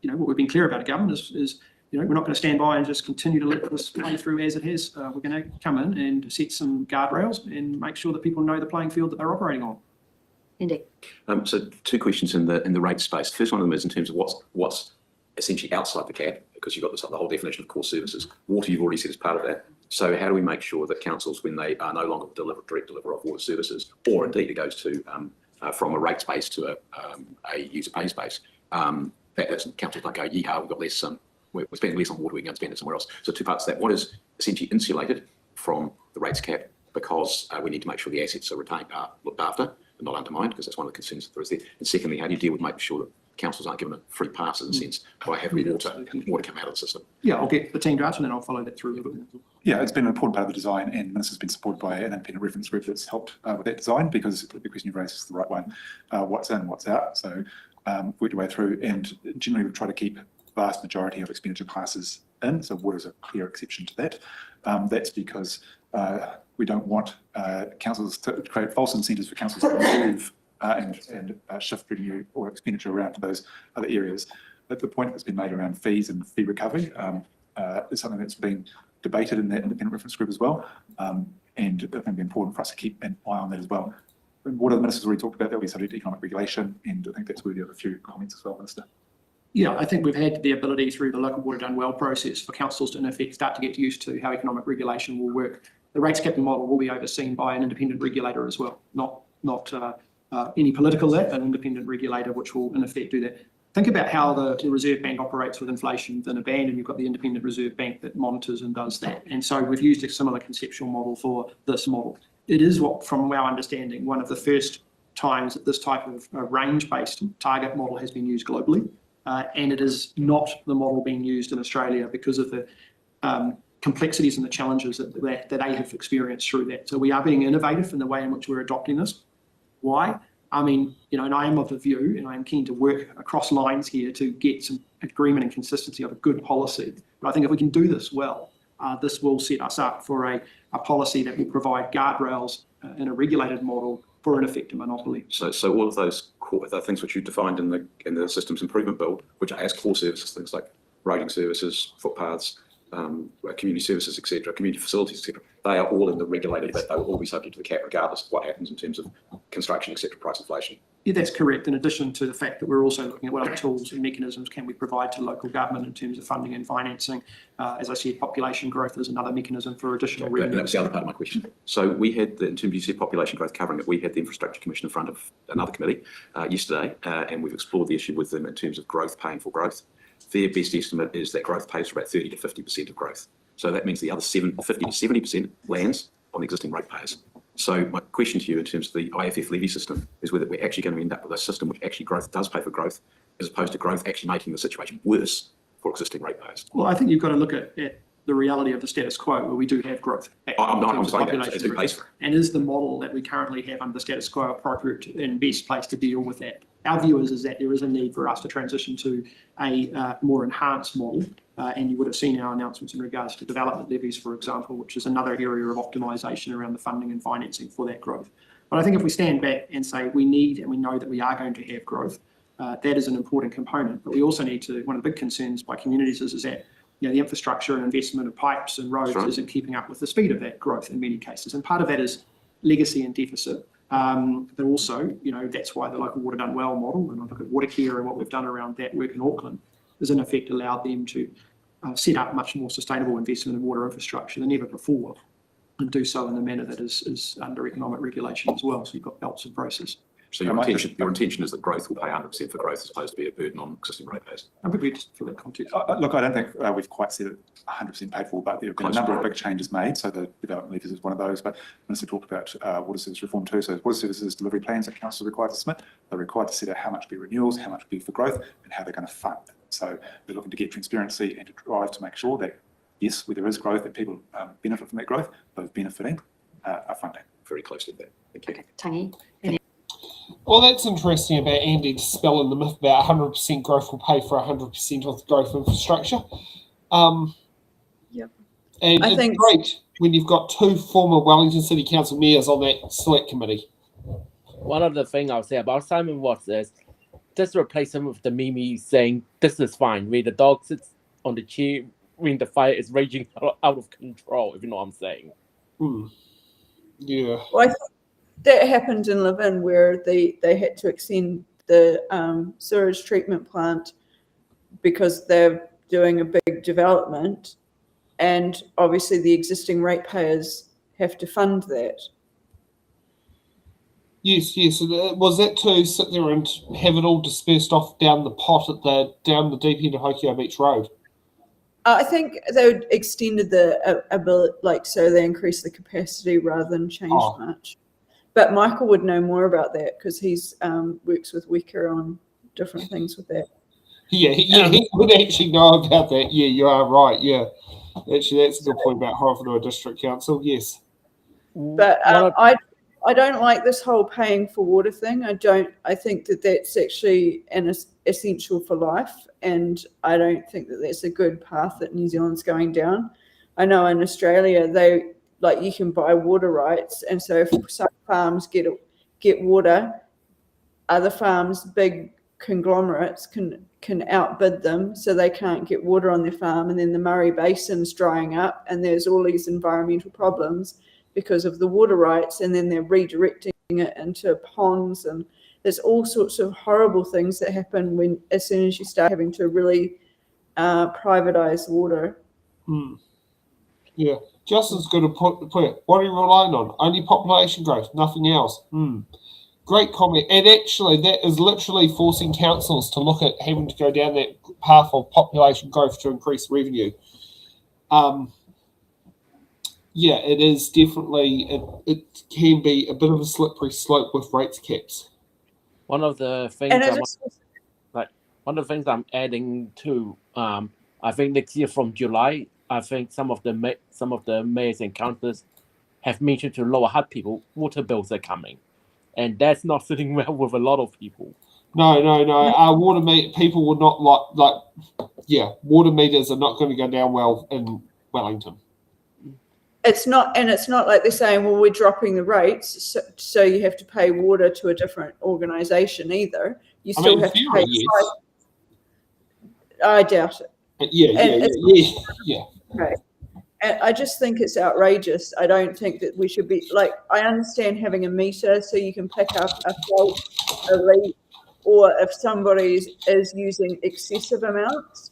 what we've been clear about a government is we're not going to stand by and just continue to let this play through as it has. We're going to come in and set some guardrails and make sure that people know the playing field that they're operating on. Indeed. So two questions in the rate space. The first one of them is in terms of what's essentially outside the cap, because you've got the whole definition of core services. Water, you've already said, is part of that. So how do we make sure that councils, when they are no longer direct deliverer of water services, or indeed it goes to from a rates base to a user pays base, that councils don't go, we've got less, we're spending less on water, we can go and spend it somewhere else. So two parts to that. One is essentially insulated from the rates cap because we need to make sure the assets are retained, looked after and not undermined, because that's one of the concerns that there is there. And secondly, how do you deal with making sure that councils aren't given a free pass in the sense by having water come out of the system? Yeah, I'll get the team to answer and then I'll follow that through a little bit. Yeah, it's been an important part of the design, and the Minister's been supported by an independent reference group that's helped with that design, because the question you've raised is the right one. What's in, what's out. So worked your way through, and generally we try to keep the vast majority of expenditure classes in. So water is a clear exception to that. That's because we don't want councils to create false incentives for councils to move and shift revenue or expenditure around to those other areas. But the point that's been made around fees and fee recovery is something that's been debated in that independent reference group as well. And I think it'd be important for us to keep an eye on that as well. And what the Minister's already talked about, that'll be subject to economic regulation, and I think that's worthy of a few comments as well, Minister. Yeah, I think we've had the ability through the local water done well process for councils to in effect start to get used to how economic regulation will work. The rates capping model will be overseen by an independent regulator as well, not any political an independent regulator which will in effect do that. Think about how the Reserve Bank operates with inflation within a band, and you've got the Independent Reserve Bank that monitors and does that. And so we've used a similar conceptual model for this model. It is what, from our understanding, one of the first times that this type of range-based target model has been used globally. And it is not the model being used in Australia because of the complexities and the challenges that they have experienced through that. So we are being innovative in the way in which we're adopting this. Why? I mean, and I am of the view, and I am keen to work across lines here to get some agreement and consistency of a good policy. But I think if we can do this well, this will set us up for a policy that will provide guardrails in a regulated model for an effective monopoly. So all of those core things which you defined in the systems improvement bill, which are as core services, things like roading services, footpaths, community services, etc., community facilities, etc., they are all in the regulated, but they will all be subject to the cap regardless of what happens in terms of construction, etc., price inflation. Yeah, that's correct. In addition to the fact that we're also looking at what other tools and mechanisms can we provide to local government in terms of funding and financing. As I said, population growth is another mechanism for additional revenue. That was the other part of my question. So we had, in terms of you said population growth covering it, we had the Infrastructure Commission in front of another committee yesterday, and we've explored the issue with them in terms of growth paying for growth. Their best estimate is that growth pays for about 30 to 50% of growth. So that means the other 50 to 70% lands on the existing ratepayers. So my question to you in terms of the IFF levy system is whether we're actually going to end up with a system which actually growth does pay for growth, as opposed to growth actually making the situation worse for existing ratepayers. Well, I think you've got to look at the reality of the status quo where we do have growth. I'm saying that it's who pays for it. And is the model that we currently have under the status quo appropriate and best place to deal with that? Our view is that there is a need for us to transition to a more enhanced model. And you would have seen our announcements in regards to development levies, for example, which is another area of optimisation around the funding and financing for that growth. But I think if we stand back and say we need and we know that we are going to have growth, that is an important component. But we also need to, one of the big concerns by communities is that the infrastructure and investment of pipes and roads isn't keeping up with the speed of that growth in many cases. And part of that is legacy and deficit. But also, that's why the local water done well model, and I look at Watercare and what we've done around that work in Auckland, has in effect allowed them to set up much more sustainable investment in water infrastructure than ever before, and do so in a manner that is under economic regulation as well. So you've got belts and braces. So your intention is that growth will pay 100% for growth as opposed to be a burden on existing ratepayers. I'm happy just for that context. Look, I don't think we've quite said it 100% paid for, but there have been a number of big changes made. So the development levies is one of those. But Minister talked about water service reform too. So water services delivery plans that councils are required to submit. They're required to set out how much will be renewals, how much will be for growth, and how they're going to fund. So we're looking to get transparency and to drive to make sure that, yes, where there is growth, that people benefit from that growth, those benefiting are funding. Very close to that. Thank you. Okay, Tangi. Well, that's interesting about Andy dispelling the myth about 100% growth will pay for 100% of the growth infrastructure. Yep. And I it's think great when you've got two former Wellington City Council mayors on that select committee. One of the things I'll say about Simon Watts is just replace him with the Mimi saying, this is fine, where the dog sits on the chair when the fire is raging out of control, if you know what I'm saying. Yeah. Well, I think that happened in Levin where they had to extend the sewage treatment plant because they're doing a big development, and obviously the existing ratepayers have to fund that. Yes. Was that to sit there and have it all dispersed off down the pot down the deep end of Hokio Beach Road? I think they extended the ability, so they increased the capacity rather than changed much. But Michael would know more about that because he's works with Weka on different things with that. Yeah, he would actually know about that. Yeah, you are right. Yeah, actually, that's a good point about Horowhenua District Council. Yes, but I don't like this whole paying for water thing. I think that that's actually essential for life, and I don't think that that's a good path that New Zealand's going down. I know in Australia you can buy water rights, and so if some farms get water, other farms, big conglomerates can outbid them, so they can't get water on their farm, and then the Murray Basin's drying up, and there's all these environmental problems because of the water rights, and then they're redirecting it into ponds, and there's all sorts of horrible things that happen as soon as you start having to really privatize water. Yeah, just as good a put it. What are you relying on? Only population growth, nothing else. Great comment. And actually, that is literally forcing councils to look at having to go down that path of population growth to increase revenue. Yeah, it is definitely, it can be a bit of a slippery slope with rates caps. One of the things I'm adding to, I think next year from July, I think some of the mayors and councillors have mentioned to lower hut people, water bills are coming. And that's not sitting well with a lot of people. No. People would not water meters are not going to go down well in Wellington. It's not like they're saying, well, we're dropping the rates, so you have to pay water to a different organisation either. You still have to pay. Yes. I doubt it. Yeah. Okay. And I just think it's outrageous. I don't think that we should be I understand having a meter so you can pick up a fault, a leak, or if somebody is using excessive amounts.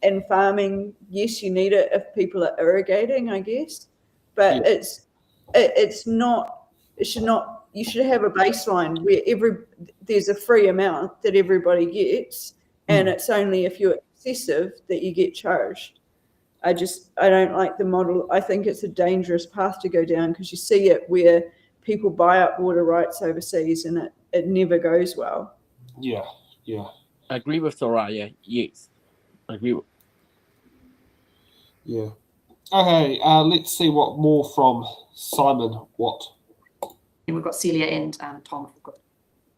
In farming, yes, you need it if people are irrigating, I guess, but it's not. It should not. You should have a baseline where there's a free amount that everybody gets, and it's only if you're excessive that you get charged. I don't like the model. I think it's a dangerous path to go down because you see it where people buy up water rights overseas and it never goes well. Yeah. I agree with Soraya. Yes. I agree with. Yeah. Okay, let's see what more from Simon Watt. And we've got Celia and Tom.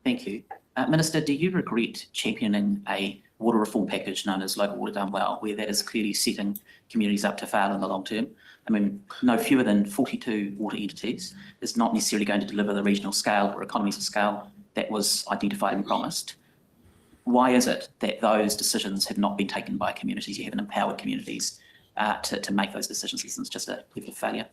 Thank you. Minister, do you regret championing a water reform package known as Local Water Done Well, where that is clearly setting communities up to fail in the long term? I mean, no fewer than 42 water entities is not necessarily going to deliver the regional scale or economies of scale that was identified and promised. Why is it that those decisions have not been taken by communities? You haven't empowered communities to make those decisions. It's just a level of failure.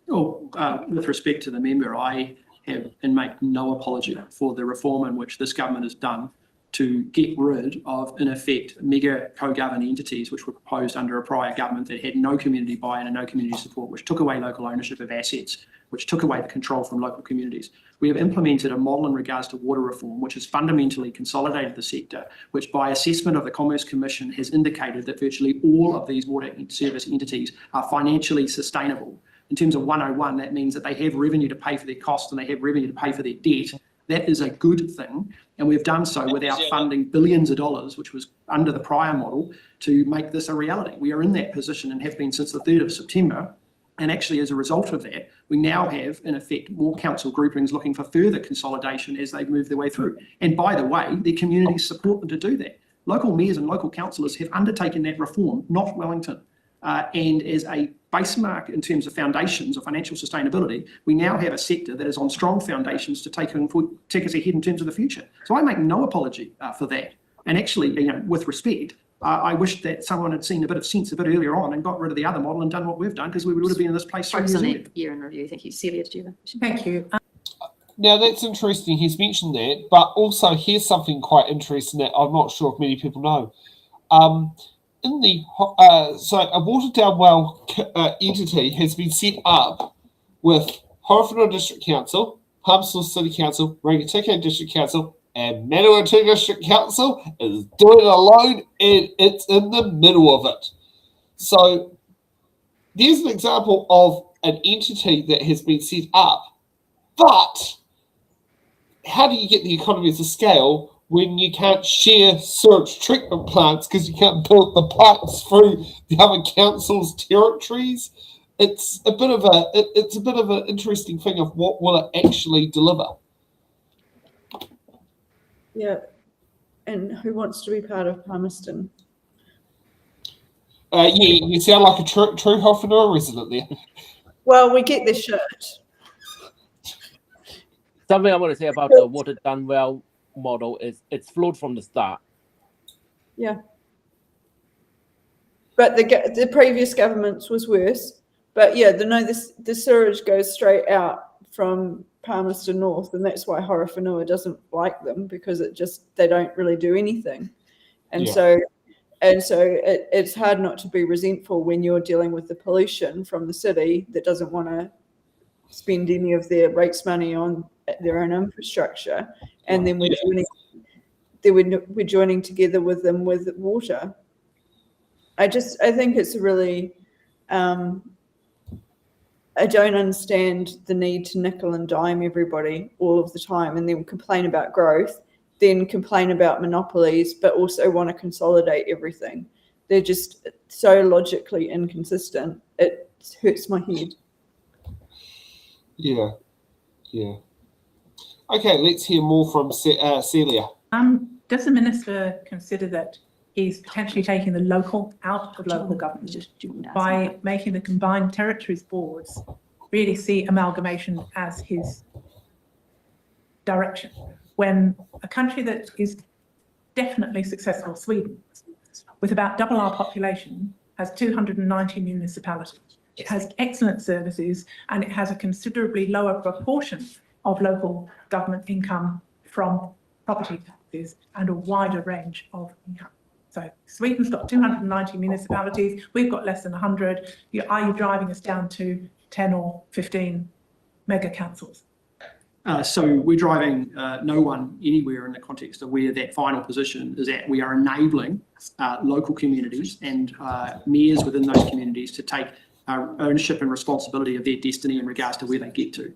Well, with respect to the member, I have and make no apology for the reform in which this government has done to get rid of, in effect, mega co-governed entities which were proposed under a prior government that had no community buy-in and no community support, which took away local ownership of assets, which took away the control from local communities. We have implemented a model in regards to water reform, which has fundamentally consolidated the sector, which by assessment of the Commerce Commission has indicated that virtually all of these water service entities are financially sustainable. In terms of 101, that means that they have revenue to pay for their costs and they have revenue to pay for their debt. That is a good thing, and we've done so without funding billions of dollars, which was under the prior model, to make this a reality. We are in that position and have been since the 3rd of September, and actually as a result of that, we now have, in effect, more council groupings looking for further consolidation as they move their way through. And by the way, their communities support them to do that. Local mayors and local councillors have undertaken that reform, not Wellington. And as a base mark in terms of foundations of financial sustainability, we now have a sector that is on strong foundations to take us ahead in terms of the future. So I make no apology for that. And actually, with respect, I wish that someone had seen a bit of sense a bit earlier on and got rid of the other model and done what we've done, because we would have been in this place 3 Focus years on earlier. that year in review. Thank you. Celia, did you have a question? Thank you. Now, that's interesting. He's mentioned that, but also here's something quite interesting that I'm not sure if many people know. In the so a water down well entity has been set up with Horowhenua District Council, Palmerston City Council, Rangitikei District Council, and Manawatu District Council is doing it alone, and it's in the middle of it. So there's an example of an entity that has been set up, but how do you get the economies of scale when you can't share sewage treatment plants because you can't build the pipes through the other council's territories? It's a bit of an interesting thing of what will it actually deliver. Yeah. And who wants to be part of Palmerston? Yeah, you sound like a true Horowhenua resident there. Well, we get this shirt. Something I want to say about the water done well model is it's flawed from the start. Yeah. But the previous government's was worse. But yeah, the sewage goes straight out from Palmerston North, and that's why Horowhenua doesn't like them, because they don't really do anything. And so it's hard not to be resentful when you're dealing with the pollution from the city that doesn't want to spend any of their rates money on their own infrastructure, and then we're joining together with them with water. I think it's really I don't understand the need to nickel and dime everybody all of the time and then complain about growth, then complain about monopolies, but also want to consolidate everything. They're just so logically inconsistent. It hurts my head. Yeah. Okay, let's hear more from Celia. Does the Minister consider that he's potentially taking the local out of local government by making the combined territories boards really see amalgamation as his direction, when a country that is definitely successful, Sweden, with about double our population, has 290 municipalities. It has excellent services, and it has a considerably lower proportion of local government income from property taxes and a wider range of income. So Sweden's got 290 municipalities. We've got less than 100. Are you driving us down to 10 or 15 mega councils? So we're driving no one anywhere in the context of where that final position is at. We are enabling local communities and mayors within those communities to take ownership and responsibility of their destiny in regards to where they get to.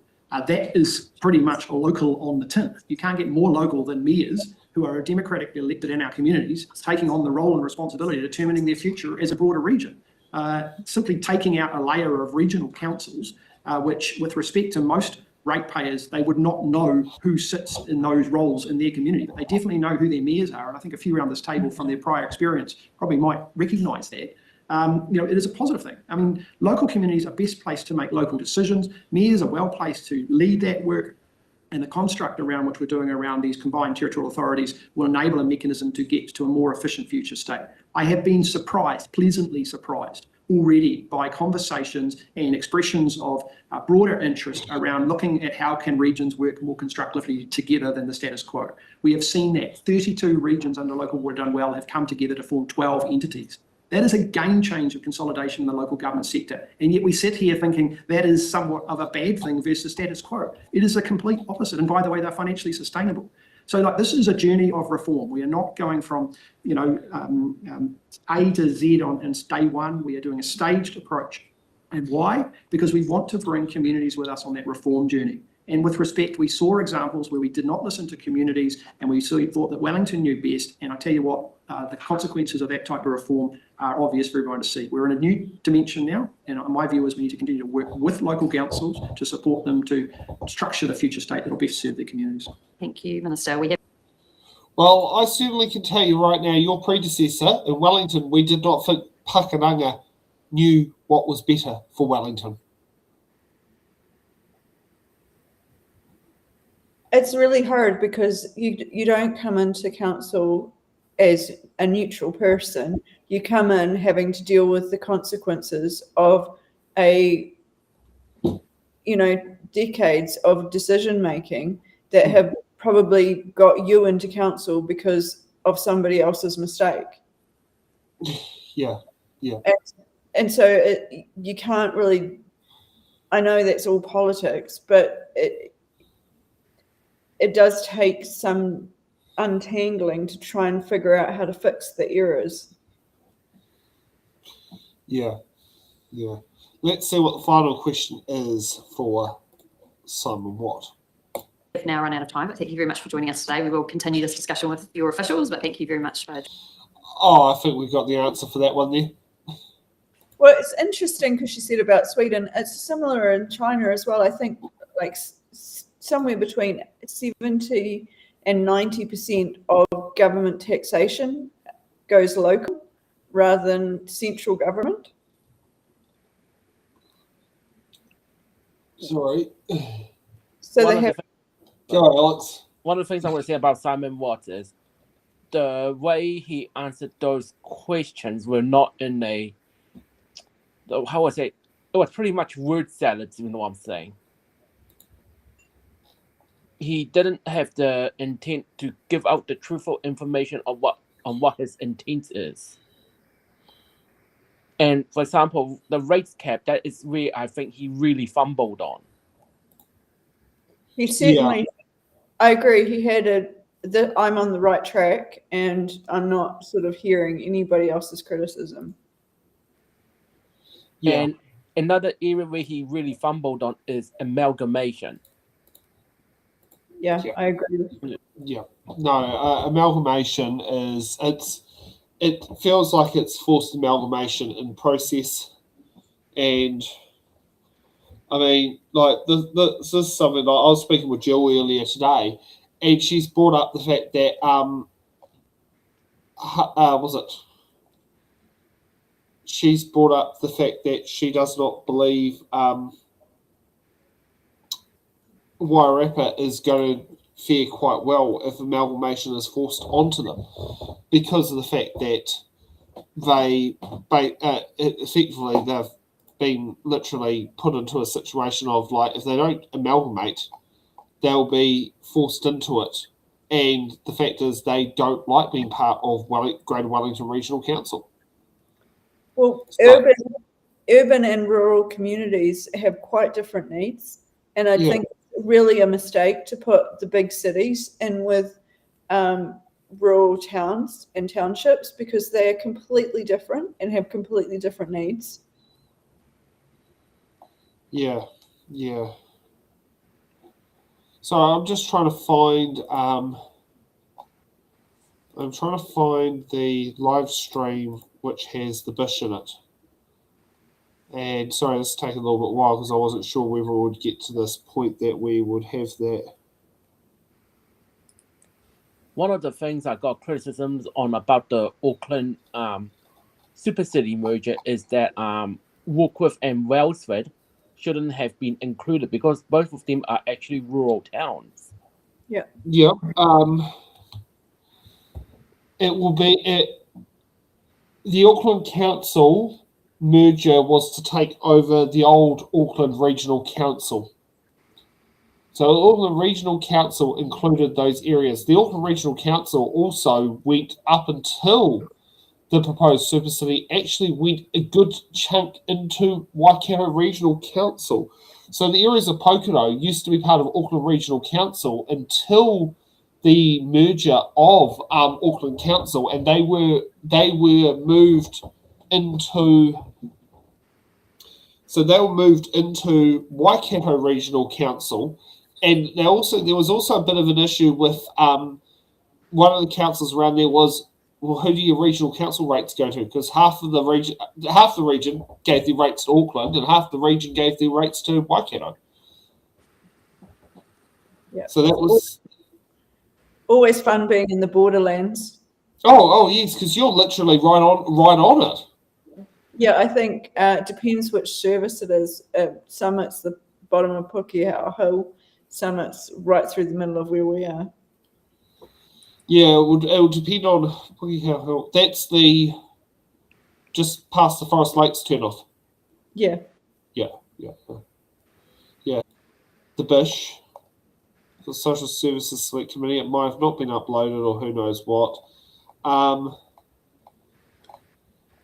That is pretty much local on the tin. You can't get more local than mayors who are democratically elected in our communities, taking on the role and responsibility of determining their future as a broader region. Simply taking out a layer of regional councils, which with respect to most ratepayers, they would not know who sits in those roles in their community, but they definitely know who their mayors are. And I think a few around this table from their prior experience probably might recognise that. It is a positive thing. I mean, local communities are best placed to make local decisions. Mayors are well placed to lead that work, and the construct around which we're doing around these combined territorial authorities will enable a mechanism to get to a more efficient future state. I have been surprised, pleasantly surprised, already by conversations and expressions of broader interest around looking at how can regions work more constructively together than the status quo. We have seen that 32 regions under local water done well have come together to form 12 entities. That is a game change of consolidation in the local government sector. And yet we sit here thinking that is somewhat of a bad thing versus status quo. It is a complete opposite. And by the way, they're financially sustainable. So this is a journey of reform. We are not going from, A to Z on day one. We are doing a staged approach. And why? Because we want to bring communities with us on that reform journey. And with respect, we saw examples where we did not listen to communities, and we thought that Wellington knew best. And I tell you what, the consequences of that type of reform are obvious for everyone to see. We're in a new dimension now, and my view is we need to continue to work with local councils to support them to structure the future state that will best serve their communities. Thank you, Minister. Well, I certainly can tell you right now, your predecessor in Wellington, we did not think Pakenanga knew what was better for Wellington. It's really hard because you don't come into council as a neutral person, you come in having to deal with the consequences of a, you know, decades of decision making that have probably got you into council because of somebody else's mistake. Yeah, yeah. And so you can't really, I know that's all politics, but it does take some untangling to try and figure out how to fix the errors. Yeah, yeah. Let's see what the final question is for Simon Watt. We've now run out of time, but thank you very much for joining us today. We will continue this discussion with your officials, but thank you very much for. Oh, I think we've got the answer for that one there. Well, it's interesting because she said about Sweden. It's similar in China as well. I think like somewhere between 70 and 90% of government taxation goes local rather than central government. Sorry. So they have. Go, Alex. One of the things I want to say about Simon Watt is the way he answered those questions were not in a, how would I say, it was pretty much word salads, you know what I'm saying. He didn't have the intent to give out the truthful information on what his intent is. And for example, the rates cap, that is where I think he really fumbled on. He certainly, I agree. He had I'm on the right track and I'm not sort of hearing anybody else's criticism. Yeah. And another area where he really fumbled on is amalgamation. Yeah, I agree. Yeah, no, amalgamation is, it feels like it's forced amalgamation in process. And I mean, like, this is something, like, I was speaking with Jill earlier today, and she's brought up the fact that, she's brought up the fact that she does not believe Wairarapa is going to fare quite well if amalgamation is forced onto them, because of the fact that effectively they've been literally put into a situation of, like, if they don't amalgamate, they'll be forced into it. And the fact is they don't like being part of Greater Wellington Regional Council. Well, urban and rural communities have quite different needs. And I think it's really a mistake to put the big cities in with rural towns and townships, because they are completely different and have completely different needs. Yeah. So I'm just trying to find, the live stream which has the bish in it. And sorry, this is taking a little bit while because I wasn't sure whether we would get to this point that we would have that. One of the things I got criticisms on about the Auckland Super City merger is that Warkworth and Wellsford shouldn't have been included because both of them are actually rural towns. Yeah. It will be the Auckland Council merger was to take over the old Auckland Regional Council. So the Auckland Regional Council included those areas. The Auckland Regional Council also went up until the proposed super city, actually went a good chunk into Waikato Regional Council. So the areas of Pocono used to be part of Auckland Regional Council until the merger of Auckland Council, and they were moved into. So they were moved into Waikato Regional Council, and there was also a bit of an issue with one of the councils around there was, well, who do your regional council rates go to? Because half the region gave the rates to Auckland, and half the region gave the rates to Waikato. Yeah. So that was always fun being in the borderlands. Oh yes, because you're literally right on it. Yeah, I think it depends which service it is. Some it's the bottom of Pukekohe Hill, some it's right through the middle of where we are. Yeah, it would depend on that's the just past the Forest Lakes turnoff. Yeah. Yeah. The Bish, the Social Services Select Committee. It might have not been uploaded or who knows what.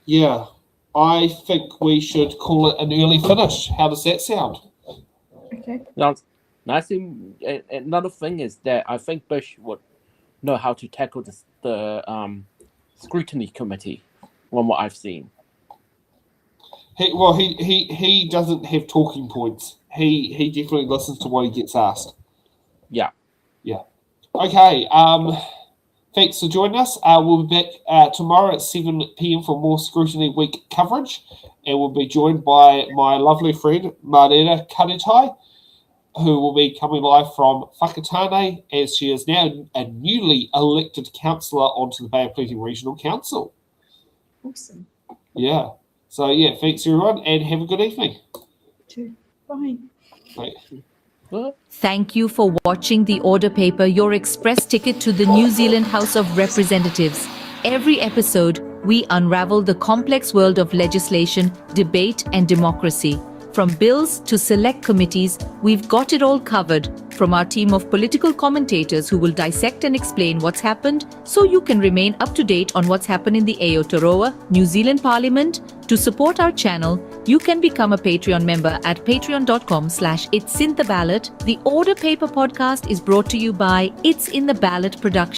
Yeah, I think we should call it an early finish. How does that sound? Okay. Now, I think another thing is that I think Bush would know how to tackle the scrutiny committee, from what I've seen. He doesn't have talking points. He definitely listens to what he gets asked. Yeah. Okay. Thanks for joining us. We'll be back tomorrow at 7 p.m. for more Scrutiny Week coverage, and we'll be joined by my lovely friend Marina Kanetai, who will be coming live from Whakatane, as she is now a newly elected councillor onto the Bay of Plenty Regional Council. Awesome. Yeah. So, yeah, thanks everyone, and have a good evening. Bye. Bye. Thank you for watching The Order Paper, your express ticket to the New Zealand House of Representatives. Every episode, we unravel the complex world of legislation, debate, and democracy. From bills to select committees, we've got it all covered. From our team of political commentators who will dissect and explain what's happened so you can remain up to date on what's happened in the Aotearoa, New Zealand Parliament. To support our channel, you can become a Patreon member at patreon.com/It's in the Ballot. The Order Paper podcast is brought to you by It's in the Ballot Production.